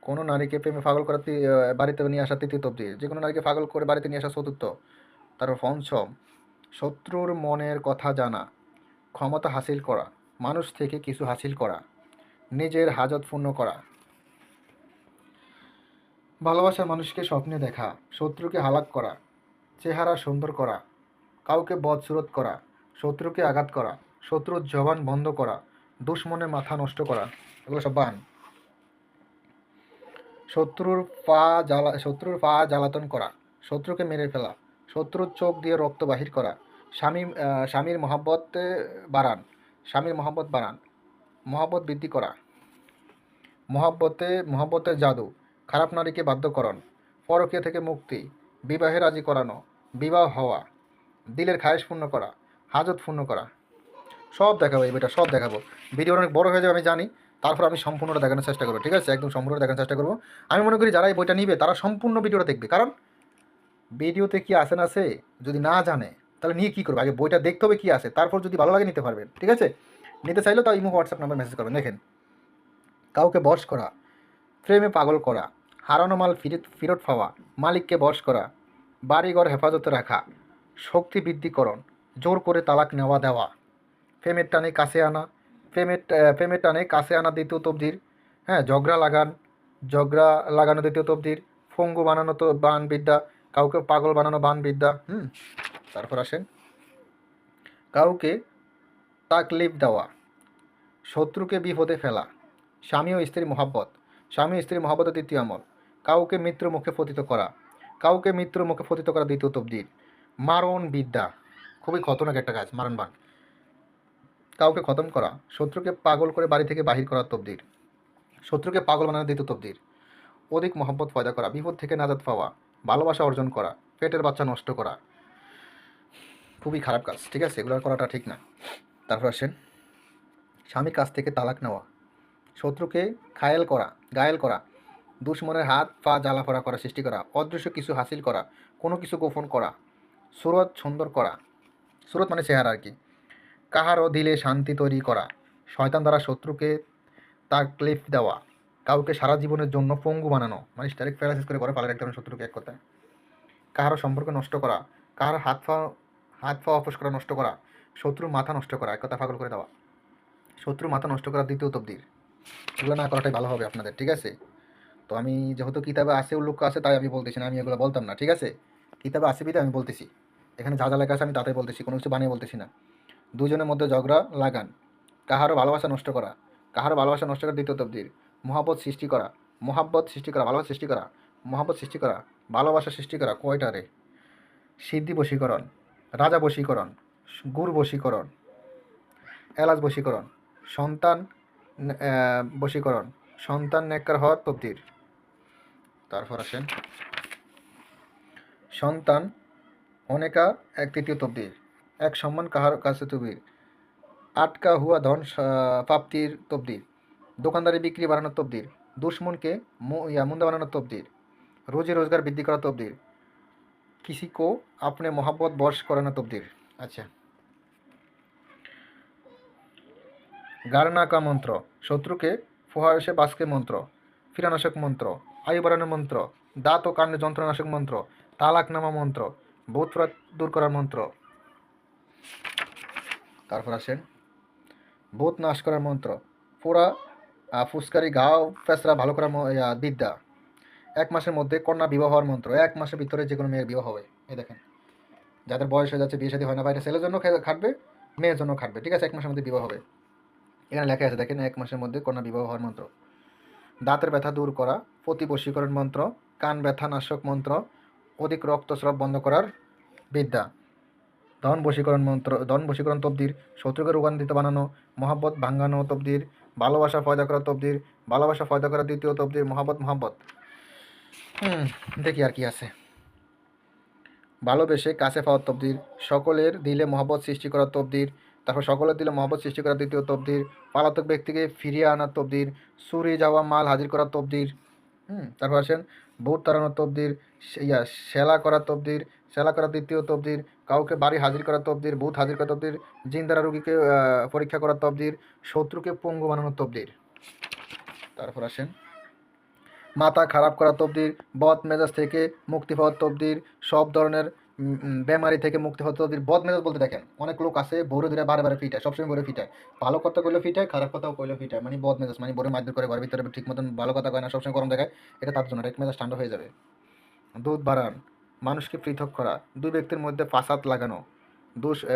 কোনো নারীকে প্রেমে পাগল করা বাড়িতে নিয়ে আসা তৃতীয় তবদির, যে কোনো নারীকে পাগল করে বাড়িতে নিয়ে আসা চতুর্থ, তারপর পঞ্চম, শত্রুর মনের কথা জানা, ক্ষমতা হাসিল করা, মানুষ থেকে কিছু হাসিল করা, নিজের হাজত পূর্ণ করা, ভালোবাসার মানুষকে স্বপ্নে দেখা, শত্রুকে হালাক করা, চেহারা সুন্দর করা, কাউকে বদসুরত করা, শত্রুকে আঘাত করা, শত্রুর জবান বন্ধ করা, দুশ্মনের মাথা নষ্ট করা, এগুলো সব বান। শত্রুর পা জ্বালাতন করা, শত্রুকে মেরে ফেলা, শত্রুর চোখ দিয়ে রক্ত বাহির করা, স্বামীর মহাব্বত বাড়ান, মহাব্বত বৃদ্ধি করা, মহাব্বতের জাদু, খারাপ নারীকে বাধ্যকরণ, পরকীয়া থেকে মুক্তি, বিবাহে রাজি করানো, বিবাহ হওয়া, দিলের খায়েশ পূর্ণ করা, হাজত পূর্ণ করা, সব দেখাবো এই বইটা, সব দেখাবো। ভিডিও অনেক বড় হয়ে যাবে আমি জানি, তারপর আমি সম্পূর্ণটা দেখানোর চেষ্টা করবো, ঠিক আছে? একদম সম্পূর্ণ দেখানোর চেষ্টা করবো। আমি মনে করি যারা এই বইটা নিবে তারা সম্পূর্ণ ভিডিওটা দেখবে, কারণ ভিডিওতে কি আছে না আছে যদি না জানে তাহলে নিয়ে কী করবে, আগে বইটা দেখতে হবে কী আছে, তারপর যদি ভালো লাগে নিতে পারবেন, ঠিক আছে? নিতে চাইলেও তাও ইমো হোয়াটসঅ্যাপ নাম্বার মেসেজ করবেন। দেখেন, কাউকে বশ করা, প্রেমে পাগল করা, হারানো মাল ফেরত পাওয়া, মালিককে বশ করা, বাড়িঘর হেফাজতে রাখা, শক্তি বৃদ্ধিকরণ, জোর করে তালাক নেওয়া দেওয়া, প্রেমের টানে কাছে আনা, প্রেমের টানে কাছে আনা দ্বিতীয় তবদির, হ্যাঁ, ঝগড়া লাগানো দ্বিতীয় তবদির, ফঙ্গু বানানো তো বান বিদ্যা, কাউকে পাগল বানানো বান বিদ্যা। তারপর আসেন, কাউকে তাকলিফ দেওয়া, শত্রুকে বিপদে ফেলা, স্বামী ও স্ত্রীর মহাব্বতের দ্বিতীয় আমল, কাউকে মৃত্যুর মুখে পতিত করা, দ্বিতীয় তবদির, মারণ বিদ্যা, খুবই খতরনাক একটা কাজ, মারণ বান, কাউকে খতম করা, শত্রুকে পাগল করে বাড়ি থেকে বাহির করার তবদির, শত্রুকে পাগল বানানোর দ্বিতীয় তবদির, অধিক মহব্বত পয়দা করা, বিপদ থেকে নাজাত পাওয়া, ভালোবাসা অর্জন করা, পেটের বাচ্চা নষ্ট করা, খুবই খারাপ কাজ, ঠিক আছে? এগুলো করাটা ঠিক না। তারপর আসেন, স্বামীর কাছ থেকে তালাক নেওয়া, শত্রুকে ঘায়েল করা, দুশ্মনের হাত পা জ্বালাফোড়া করা, সৃষ্টি করা, অদৃশ্য কিছু হাসিল করা, কোনো কিছু গোপন করা, সুরত সুন্দর করা, সুরত মানে চেহারা আর কি, কাহারও দিলে শান্তি তৈরি করা, শয়তান দ্বারা শত্রুকে তাকলিফ দেওয়া, কাউকে সারা জীবনের জন্য পঙ্গু বানানো, মানে ডাইরেক্ট প্যারালাইসিস করে পালার এক ধরনের শত্রুকে, এক কথায় কাহারও সম্পর্ক নষ্ট করা, কাহার হাত পা অপস করা, নষ্ট করা, শত্রুর মাথা নষ্ট করা, এক কথা পাগল করে দেওয়া, শত্রুর মাথা নষ্ট করা দ্বিতীয় তবদির। এগুলো না করাটাই ভালো হবে আপনাদের, ঠিক আছে? তো আমি যেহেতু কিতাবে আছে উল্লেখ আছে তাই আমি বলতেছি না, আমি এগুলো বলতাম না, ঠিক আছে? কিতাবে আছে বিধে আমি বলতেছি, এখানে যা যা লেখা আছে আমি তাতে বলতেছি, কোনো কিছু বানিয়ে বলতেছি না। দুজনের মধ্যে ঝগড়া লাগান, কাহারও ভালোবাসা নষ্ট করা দ্বিতীয় তবদির, মহাব্বত সৃষ্টি করা, মহাব্বত সৃষ্টি করা, ভালোবাসা সৃষ্টি করা, মহাব্বত সৃষ্টি করা, ভালোবাসা সৃষ্টি করা, কয়টা রে? সিদ্ধি বশীকরণ, রাজা বশীকরণ, গুর বশীকরণ, এলাচ বশীকরণ, সন্তান বশীকরণ, সন্তান নেককার হওয়ার তবদির। তারপর আসেন সন্তান অনেকা এক তৃতীয় তবদির, এক সম্মান কাহার কাছে তবদির, আটকা হুয়া ধন প্রাপ্তির তবদির, দোকানদারি বিক্রি বাড়ানোর তবদির, দুশ্মনকে মুন্দা বানানোর তবদির, রোজি রোজগার বৃদ্ধি করার তবদির, কিসি কো আপনি মোহাব্বত বশ করানো তবদির। আচ্ছা, গারনাকা মন্ত্র, শত্রুকে ফুহাসে বাসকে মন্ত্র, ফিরানাশক মন্ত্র, আয়ু বাড়ানোর মন্ত্র, দাঁত ও কাণ্ডে যন্ত্রনাশক মন্ত্র, তালাকনামা মন্ত্র, ভূত প্রেত দূর করার মন্ত্র। তারপর আসেন ভূত নাশ করার মন্ত্র, পোড়া ফুসকারি ঘাও ফেসরা ভালো করার বিদ্যা, 1 মাসের মধ্যে কন্যা বিবাহ হওয়ার মন্ত্র, 1 মাসের ভিতরে যে কোনো মেয়ের বিবাহ হবে। এই দেখেন, যাদের বয়স হয়ে যাচ্ছে, বিয়ে শাদী হয় না, বাইরে ছেলের জন্য খাটবে, মেয়ের জন্য খাটবে, ঠিক আছে, 1 মাসের মধ্যে বিবাহ হবে। এখানে লেখা আছে দেখেন, 1 মাসের মধ্যে কন্যা বিবাহ হওয়ার মন্ত্র। দাঁতের ব্যথা দূর করা, প্রতিবশীকরণ মন্ত্র, কান ব্যথা নাশক মন্ত্র, অধিক রক্তস্রাব বন্ধ করার বিদ্যা, ধন বশীকরণ মন্ত্র, ধন বশীকরণ তবদির, শত্রুকে রোগান্বিত বানানো, মহাব্বত ভাঙ্গানো তবদির, ভালোবাসা ফয়দা করা তবদির, ভালোবাসা ফয়দা করা দ্বিতীয় তবদির, মহাব্বত। দেখি আর কি আছে। ভালোবেসে কাছে পাওয়ার তবদির, সকলের দিলে মহব্বত সৃষ্টি করার তবদির, তারপর সকলের দিলে মহব্বত সৃষ্টি করার দ্বিতীয় তবদির, পলাতক ব্যক্তিকে ফিরিয়ে আনার তবদির, চুরি যাওয়া মাল হাজির করার তবদির। তারপর আসেন ভূত তাড়ানোর তবদির, সেলা করার তবদির, সেলা করার দ্বিতীয় তবদির, কাউকে বাড়ি হাজির করার তবদির, ভূত হাজির করার তবদির, জিন দ্বারা রোগীকে পরীক্ষা করার তবদির, শত্রুকে পঙ্গু বানানোর তবদির। তারপর আসেন মাথা খারাপ করা তবদির, বদ মেজাজ থেকে মুক্তি পাওয়ার তবদির, সব ধরনের বেমারি থেকে মুক্তি পাওয়ার তবদির। বদ মেজাজ বলতে দেখেন, অনেক লোক আছে বড় ধরে বারে ফিটায়, সবসময় বড় ফিটায়, ভালো কথা কইলেও ফিটায়, খারাপ কথাও কইলেও ফিটায়, মানে বদ মেজাজ, মানে বড় মারধর করে, ঘরের ভিতরে ঠিক মতন ভালো কথা কয় না, সবসময় গরম দেখায়। এটা তার জন্য এক মেজাজ ঠান্ডা হয়ে যাবে। দুধ বাড়ান, মানুষকে পৃথক করা, দুই ব্যক্তির মধ্যে ফাসাদ লাগানো,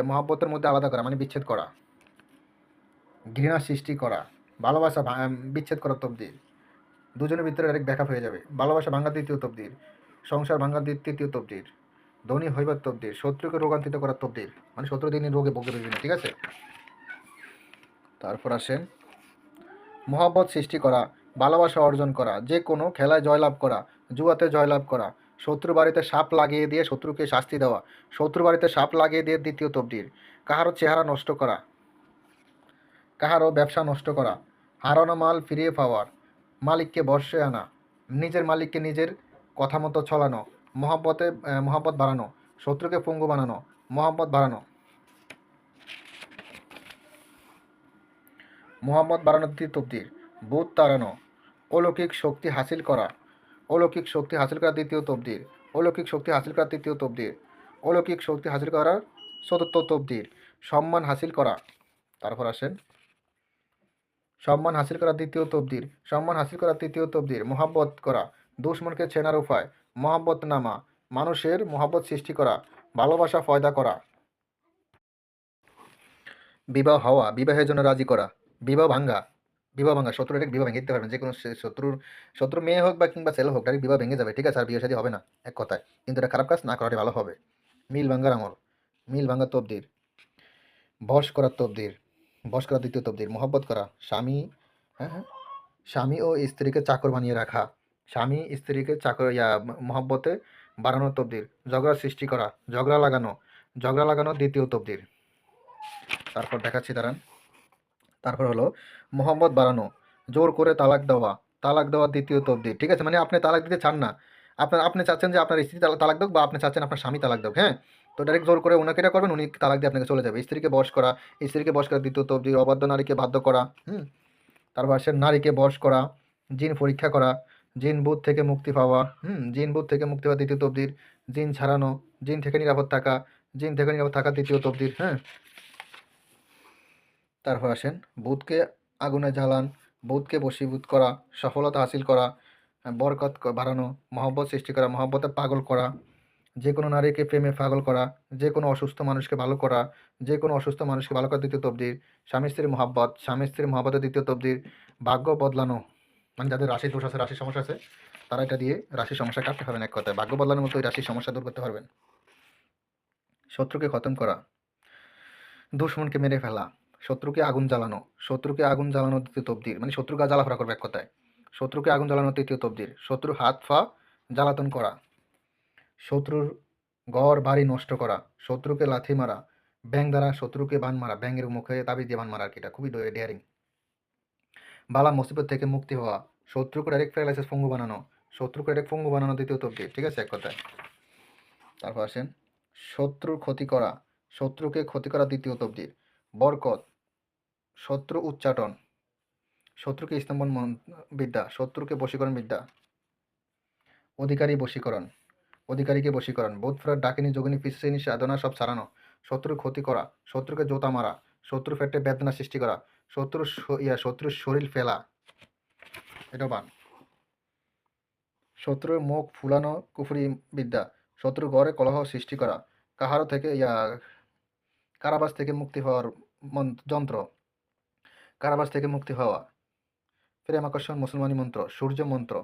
মহাব্বতের মধ্যে আলাদা করা মানে বিচ্ছেদ করা, ঘৃণা সৃষ্টি করা, ভালোবাসা বিচ্ছেদ করার তবদির, দুজনের ভিতরে ডাইরেক্ট ব্যাকআপ হয়ে যাবে, ভালোবাসা ভাঙ্গার দ্বিতীয় তবদির, সংসার ভাঙ্গার তৃতীয় তবদির, ধনী হইবার তবদির, শত্রুকে রোগান্তিত করার তবদির, মানে শত্রু দিনই রোগে ভোগে রইবে না, ঠিক আছে। তারপর আসেন মহাব্বত সৃষ্টি করা, ভালোবাসা অর্জন করা, যে কোনো খেলায় জয়লাভ করা, জুয়াতে জয়লাভ করা, শত্রু বাড়িতে সাপ লাগিয়ে দিয়ে শত্রুকে শাস্তি দেওয়া, শত্রু বাড়িতে সাপ লাগিয়ে দিয়ে দ্বিতীয় তবদির, কাহারও চেহারা নষ্ট করা, কাহারও ব্যবসা নষ্ট করা, হারানো মাল ফিরিয়ে পাওয়ার, মালিককে বর্ষে আনা, নিজের মালিককে নিজের কথা মতো চলানো, মহাব্বত বাড়ানো, শত্রুকে পঙ্গু বানানো, মহাব্বত বাড়ানো, মহাব্বত বাড়ানোর তবদির, ভূত তাড়ানো, অলৌকিক শক্তি হাসিল করা, অলৌকিক শক্তি হাসিল করার দ্বিতীয় তবদির, অলৌকিক শক্তি হাসিল করার তৃতীয় তবদির, অলৌকিক শক্তি হাসিল করার চতুর্থ তবদির, সম্মান হাসিল করা। তারপর আসেন সম্মান হাসিল করার দ্বিতীয় তবদির, সম্মান হাসিল করার তৃতীয় তবদির, মহাব্বত করা, দুশ্মনকে চেনার উপায়, মহাব্বত নামা, মানুষের মহাব্বত সৃষ্টি করা, ভালোবাসা ফয়দা করা, বিবাহ হওয়া, বিবাহের জন্য রাজি করা, বিবাহ ভাঙ্গা, শত্রু ডাইরেক্ট বিবাহ ভেঙে দিতে পারবেন, যে কোনো শত্রু মেয়ে হোক বা কিংবা ছেলে হোক, ডাইরেক্ট বিবাহ ভেঙে যাবে, ঠিক আছে, আর বিয়ে শাদী হবে না, এক কথায়। কিন্তু এটা খারাপ কাজ না করাটাই ভালো হবে। মিল ভাঙ্গার আমল, মিল ভাঙ্গার তবদির, বশ করার তবদির, বশ করার দ্বিতীয় তবদির, মহব্বত করা, স্বামী ও স্ত্রীকে চাকর বানিয়ে রাখা, স্বামী স্ত্রীকে মহব্বতে বাড়ানোর তবদির, ঝগড়া সৃষ্টি করা, ঝগড়া লাগানো দ্বিতীয় তবদির। তারপর দেখাচ্ছি দাঁড়ান। তারপর হলো মহব্বত বাড়ানো, জোর করে তালাক দেওয়া দ্বিতীয় তবদির, ঠিক আছে, মানে আপনি তালাক দিতে চান না, আপনি চাচ্ছেন যে আপনার স্ত্রী তালাক দেখ, বা আপনি চাচ্ছেন আপনার স্বামী তালাক দেখ, হ্যাঁ, তো ডাইরেক্ট জোর করে ওনাকে এটা করবেন, উনি তালাক দিয়ে আপনাকে চলে যাবে। স্ত্রীকে বশ করা দ্বিতীয় তবদির, অবাধ্য নারীকে বাধ্য করা। তারপর আসে নারীকে বশ করা, জিন পরীক্ষা করা, জিন ভূত থেকে মুক্তি পাওয়া, দ্বিতীয় তবদির, জিন ছাড়ানো, জিন থেকে নিরাপদ থাকা দ্বিতীয় তবদির, হ্যাঁ। তারপর আসেন ভূতকে আগুনে জ্বালান, ভূতকে বশীভূত করা, সফলতা হাসিল করা, বরকত বাড়ানো, মহব্বত সৃষ্টি করা, মহব্বতে পাগল করা, যে কোনো নারীকে প্রেমে পাগল করা, যে কোনো অসুস্থ মানুষকে ভালো করা দ্বিতীয় তবদির, স্বামী স্ত্রীর মহব্বতের দ্বিতীয় তবদির, ভাগ্য বদলানো, মানে যাদের রাশির দোষ আছে, রাশির সমস্যা আছে, তারা এটা দিয়ে রাশির সমস্যা কাটতে পারবেন। এক কথায় ভাগ্য বদলানোর মতো এই রাশির সমস্যা দূর করতে পারবেন। শত্রুকে খতম করা, দুশ্মনকে মেরে ফেলা, শত্রুকে আগুন জ্বালানো, শত্রুকে আগুন জ্বালানো দ্বিতীয় তবদির, মানে শত্রুকে জ্বালাফোড়া করবে এক কথায়। শত্রুকে আগুন জ্বালানো তৃতীয় তবদির, শত্রুর হাত পা জ্বালাতন করা, শত্রুর ঘর বাড়ি নষ্ট করা, শত্রুকে লাথি মারা, ব্যাং দ্বারা শত্রুকে বান মারা, ব্যাঙের মুখে তাবিজ দিয়ে বান মারা আর কি, এটা খুবই ডেয়ারিং। বালা মুসিবত থেকে মুক্তি হওয়া, শত্রুকে ডাইরেক্ট প্যারালাইসিস পঙ্গু বানানো, শত্রুকে ডাইরেক্ট পঙ্গু বানানো দ্বিতীয় তবদির, ঠিক আছে এক কথায়। তারপর আসেন শত্রুর ক্ষতি করা, শত্রুকে ক্ষতি করা দ্বিতীয় তবদির। বরকত, শত্রু উচ্চাটন, শত্রুকে স্তম্ভন বিদ্যা, শত্রুকে বশীকরণ বিদ্যা। অধিকারী বশীকরণ, অধিকারীকে বশীকরণ, বোধফ্রার ডাকিনী যোগিনী পিসিনী সাধনা সব ছাড়ানো, শত্রুর ক্ষতি করা, শত্রুকে জোতা মারা, শত্রুর পেটে বেদনা সৃষ্টি করা, শত্রুর শরীর ফেলা, এটাও বান। শত্রুর মুখ ফুলানো কুফরি বিদ্যা, শত্রুর ঘরে কলহ সৃষ্টি করা, কাহারও থেকে কারাবাস থেকে মুক্তি হওয়ার যন্ত্র, কারাবাস থেকে মুক্তি হওয়া, প্রেম আকর্ষণ মুসলমানি মন্ত্র, সূর্য মন্ত্র,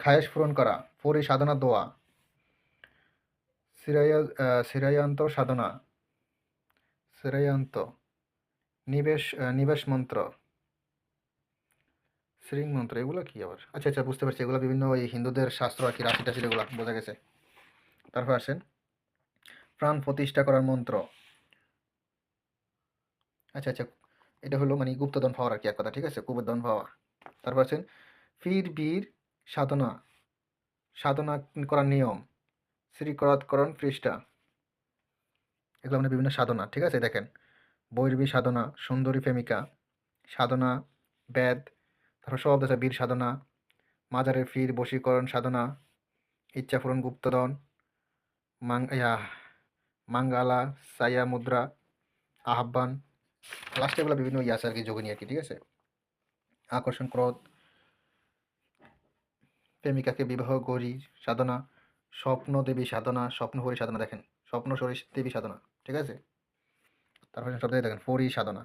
খায়েশ পূরণ করা, পরি সাধনা দোয়া, শ্রেয়ান্ত সাধনা, শ্রেয়ান্ত, নিবেশ মন্ত্র, শ্রীং মন্ত্র, এগুলো কি আবার? আচ্ছা আচ্ছা, বুঝতে পারছি, এগুলো বিভিন্ন ওই হিন্দুদের শাস্ত্র আর কি, রাশি টাশি, এগুলো বোঝা গেছে। তারপর আসেন প্রাণ প্রতিষ্ঠা করার মন্ত্র। আচ্ছা আচ্ছা, এটা হলো মানে গুপ্তধন পাওয়ার আর কি এক কথা, ঠিক আছে, কুবেরধন পাওয়া। তারপর আছেন ফির বীর সাধনা, সাধনা করার নিয়ম, শ্রীকরাতকরণ পৃষ্ঠা, এগুলো মানে বিভিন্ন সাধনা, ঠিক আছে। দেখেন বৈরবী সাধনা, সুন্দরী প্রেমিকা সাধনা, বেদ, তারপর সব আছে, বীর সাধনা, মাজারের ফির, বশীকরণ সাধনা, ইচ্ছাপূরণ গুপ্তধন, মাঙ্গালা, সায়া মুদ্রা, আহ্বান, লাস্টে এগুলো বিভিন্ন আছে আর কি, যোগিনী আর কি, ঠিক আছে। আকর্ষণ, ক্রোধ, প্রেমিকাকে বিবাহ গৌরী সাধনা, স্বপ্ন দেবী সাধনা, স্বপ্নহরি সাধনা, দেখেন স্বপ্নহরি দেবী সাধনা, ঠিক আছে। তারপর সব দেখেন ফরি সাধনা।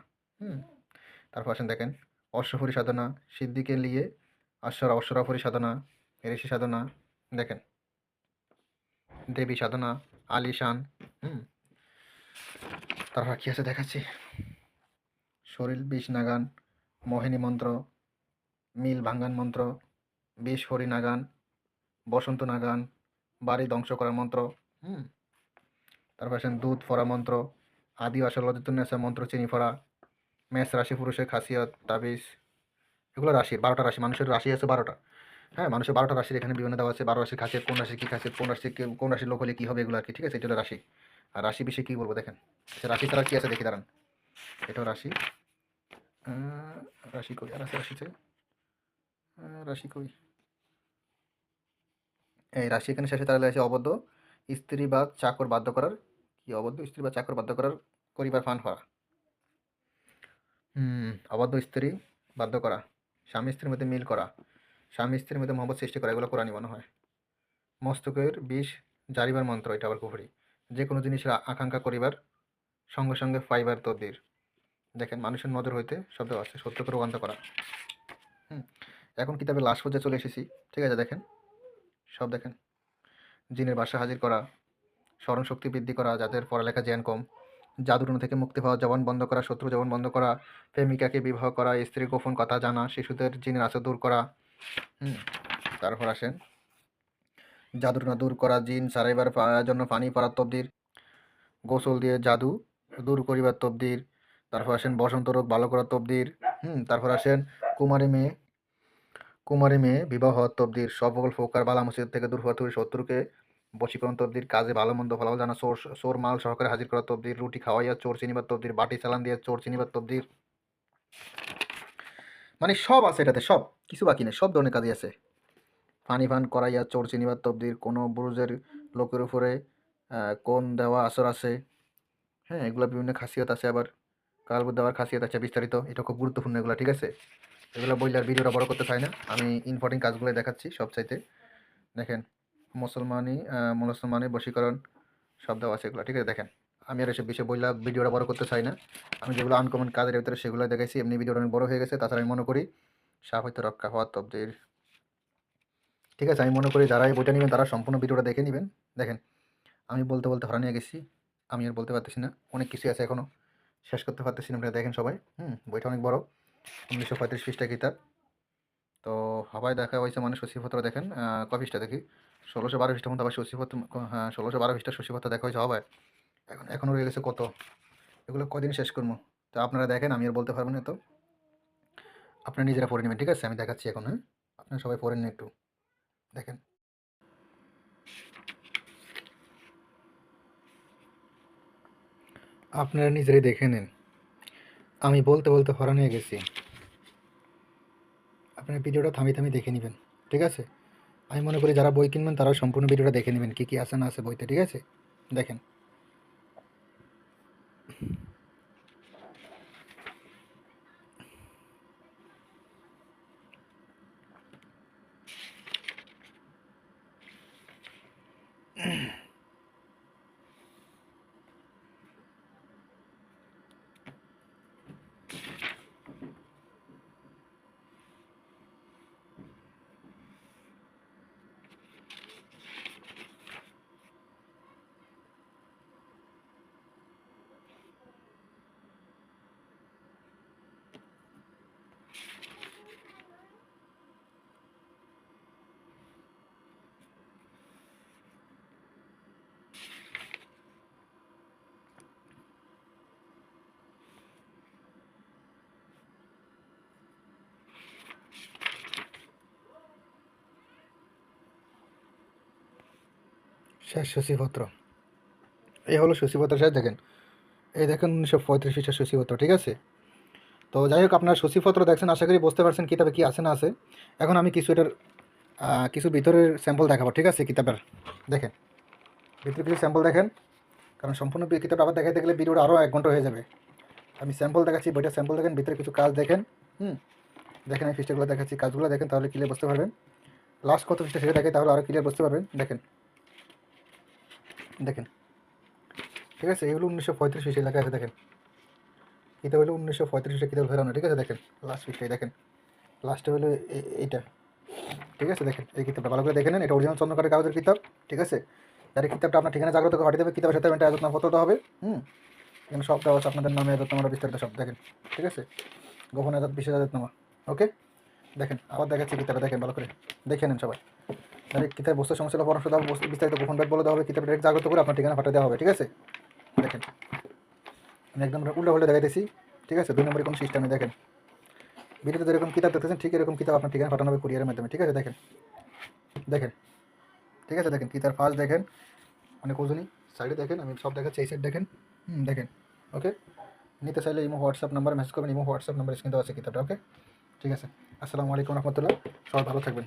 তারপর আসেন দেখেন অশ্বহরি সাধনা, সিদ্ধিকে নিয়ে অশ্বরাফরি সাধনা, ঋষি সাধনা, দেখেন দেবী সাধনা, আলিশান। তারপর কি আছে দেখাচ্ছি, শরীর বিষ নাগান, মোহিনী মন্ত্র, মিল ভাঙ্গান মন্ত্র, বিষ হরি নাগান, বসন্ত নাগান, বাড়ি ধ্বংস করার মন্ত্র। তারপর আসেন দুধ ফরা মন্ত্র, আদি আসল অদিতুন্যাসা মন্ত্র, চিনি ফরা, মেষ রাশি পুরুষের খাসিয়ত তাবিজ, এগুলো রাশির 12টা রাশি, মানুষের রাশি আছে 12টা। হ্যাঁ, মানুষের 12টা রাশির এখানে বিভিন্ন দেওয়া আছে, 12 রাশির খাসিয়ত, কোন রাশি কী খাসিয়ত, কোন রাশির লোক হলে কী হবে, এগুলো আর কি, ঠিক আছে। এটা হলো রাশি। আর রাশি বিষয়ে কী বলবো দেখেন, রাশি ছাড়া কী আছে দেখি দাঁড়ান, এটাও রাশি। রাশি কই আর আছে, রাশিতে রাশি কই, এই রাশি এখানে শেষে তাহলে আছে অবদ্ধ স্ত্রী বা চাকর বাধ্য করার, কি অবদ্ধ স্ত্রী বা চাকর বাধ্য করার করিবার ফান হওয়া। অবাধ্য স্ত্রী বাধ্য করা, স্বামী স্ত্রীর মধ্যে মিল করা, স্বামী স্ত্রীর মধ্যে মহব্বত সৃষ্টি করা, এগুলো কোরআনই মনে হয়। মস্তকের বিষ জারিবার মন্ত্র, এটা আবার কুফরি। যে কোনো জিনিসের আকাঙ্ক্ষা করিবার সঙ্গে সঙ্গে ফাইবার তদ্বির, দেখেন মানুষের নজর হইতে শব্দ আছে, সত্যকে রূপান্তর করা। এখন কিতাবে লাশ পর্যায়ে চলে এসেছি, ঠিক আছে। দেখেন সব দেখেন, জিনের বাসা হাজির করা, স্মরণ শক্তি বৃদ্ধি করা, যাদের পড়ালেখা জ্ঞান কম, জাদুটনা থেকে মুক্তি পাওয়া, জবান বন্ধ করা, শত্রু জবান বন্ধ করা, প্রেমিকাকে বিবাহ করা, স্ত্রীর গোপন কথা জানা, শিশুদের জিনের আচর দূর করা। তারপর আসেন জাদুটনা দূর করা, জিন সারাইবার জন্য পানি পড়ার তবদির, গোসল দিয়ে জাদু দূর করিবার তবদির। তারপর আসেন বসন্ত রোগ ভালো করার তবদির। তারপর আসেন কুমারী মেয়ে বিবাহ হওয়ার তবদির, সকল ফোকার বালা মুসিবত থেকে দূর হওয়া, শত্রুকে বশীকরণ তবদির, কাজে ভালো মন্দ ফলাফল জানা, চোর মাল সহকারে হাজির করার তবদির, রুটি খাওয়াইয়া চোর চিনিবার তবদির, বাটি চালান দিয়ে চোর চিনিবার তবদির, মানে সব আছে এটাতে, সব কিছু বাকি নেই, সব ধরনের কাজই আছে। পানি পান করাইয়া চোর চিনিবার তবদির, কোনো বুরুজের লোকের উপরে কোন দেওয়া আসর আছে। হ্যাঁ, এগুলো বিভিন্ন খাসিয়ত আছে, আবার কালবুদ্ধ দেওয়ার খাসিয়ত আছে বিস্তারিত, এটা খুব গুরুত্বপূর্ণ এগুলো, ঠিক আছে। এগুলো বইলার ভিডিওটা বড় করতে চাই না, আমি ইম্পর্টেন্ট কাজগুলো দেখাচ্ছি সবচাইতে। দেখেন মুসলমানি বশীকরণ সব দেওয়া আছে এগুলো, ঠিক আছে। দেখেন আমি আর এসব বিষয়ে বললাম ভিডিওটা বড় করতে চাই না। আমি যেগুলো আনকমন কাজের ভিতরে সেগুলো দেখাইছি, এমনি ভিডিওটা অনেক বড় হয়ে গেছে। তাছাড়া আমি মনে করি সাপ হইতে রক্ষা হওয়ার তবদের, ঠিক আছে? আমি মনে করি যারা এই বইটা নেবেন তারা সম্পূর্ণ ভিডিওটা দেখে নেবেন। দেখেন, আমি বলতে বলতে হারা নিয়ে গেছি, আমি আর বলতে পারতেছি না, অনেক কিছু আছে এখনও শেষ করতে পারতেছি না। আপনারা দেখেন সবাই, বইটা অনেক বড়, 1935 পৃষ্ঠা কিতাব। তো হাবায় দেখা হয়েছে মানে সূচিপত্র দেখেন, কপিসটা দেখি 1612 পৃষ্ঠার মধ্যে আবার সূচিপত্র, হ্যাঁ 1612 পৃষ্ঠার সূচিপত্র দেখা হয়েছে হবায়। এখনও রয়ে গেছে কত, এগুলো কদিন শেষ করবো? তো আপনারা দেখেন, আমি আর বলতে পারবো না। তো আপনারা নিজেরা পড়ে নেবেন, ঠিক আছে? আমি দেখাচ্ছি এখন, হ্যাঁ, আপনারা সবাই পড়েন না একটু, দেখেন। আপনারা নিজেরাই দেখে নিন, আমি বলতে বলতে হরা নিয়ে গেছি। আপনারা ভিডিওটা থামিয়ে থামিয়ে দেখে নেবেন, ঠিক আছে? আমি মনে করি যারা বই কিনবেন তারাও সম্পূর্ণ ভিডিওটা দেখে নেবেন, কী কী আছে না আছে বইতে, ঠিক আছে? দেখেন। শেষ সূচিপত্র, এই হলো সূচিপত্র শেষ। দেখেন, এই দেখেন 1935 পৃষ্ঠার সূচিপত্র, ঠিক আছে? তো যাই হোক, আপনার সূচিপত্র দেখছেন, আশা করি বুঝতে পারছেন কিতাবে কী আছে না আছে। এখন আমি কিছু এটার কিছু ভিতরের স্যাম্পল দেখাবো, ঠিক আছে? কিতাবের দেখেন, ভিতরে কিছু স্যাম্পল দেখেন, কারণ সম্পূর্ণ কিতাবটা আবার দেখাইতে গেলে ভিডিওটা আরও 1 ঘন্টা হয়ে যাবে। আমি স্যাম্পল দেখাচ্ছি, বইটার স্যাম্পল দেখেন, ভিতরে কিছু কাজ দেখেন। দেখেন আমি পৃষ্ঠাগুলো দেখাচ্ছি, কাজগুলো দেখেন, তাহলে ক্লিয়ার বুঝতে পারবেন। লাস্ট কত পৃষ্ঠা সেটা দেখে, তাহলে আরও ক্লিয়ার বুঝতে পারবেন। দেখেন, দেখেন, ঠিক আছে? এগুলো 1935 পৃষ্ঠা লেখা আছে, দেখেন। কিতাব হলো 1935 পৃষ্ঠা কিতাব ফেরানো, ঠিক আছে? দেখেন লাস্ট পৃষ্ঠায়, দেখেন লাস্টে হলো এইটা, ঠিক আছে? দেখেন এই কিতাবটা ভালো করে দেখে নেন, এটা অরিজিনাল চন্দ্রকারের কাগজের কিতাব, ঠিক আছে? যার এই কিতাবটা আপনার ঠিকানা জাগ্রত করে পাঠিয়ে দেবে, কিতাবের সাথে একটা আয়োজনা ফটো হবে। এখানে সব দেওয়া আছে, আপনাদের নামে আয়োজনামার বিস্তারিত সব দেখেন, ঠিক আছে? গোপন আজাদ, বিশেষ আয়োজনামা, ওকে? দেখেন, আবার দেখাচ্ছি কিতাবে, দেখেন ভালো করে দেখে নেন সবাই। তাহলে কিতাব বস্তু সমস্যা পরামর্শ দেওয়া হবে, বিস্তারিত গোপন ব্যাগ বলে দেওয়া হবে, কিতাবটা জাগ্রত করে আপনার ঠিকানা পাঠিয়ে দেওয়া হবে, ঠিক আছে? দেখেন, আমি একদম উল্টো পাল্টা দেখাইতেছি, ঠিক আছে? 2 নম্বরে কোনো সিস্টেমে দেখেন, ভিডিওতে যেরকম কিতাব দেখতেছেন ঠিক এরকম কিতাব আপনার ঠিকানা পাঠানো হবে কুরিয়ারের মাধ্যমে, ঠিক আছে? দেখেন, দেখেন, ঠিক আছে? দেখেন কিতাব ফার্স্ট দেখেন, অনেক ওজনই, সাইডে দেখেন, আমি সব দেখাচ্ছি, এই সাইড দেখেন, দেখেন, ওকে? নিতে চাইলে ইমো হোয়াটসঅ্যাপ নাম্বার মেসেজ করবেন, ইমো হোয়াটসঅ্যাপ নাম্বার স্ক্রিন দেওয়া আছে কিতাবটা, ওকে? ঠিক আছে। আসসালামু আলাইকুম রহমতুল্লাহ, সবাই ভালো থাকবেন।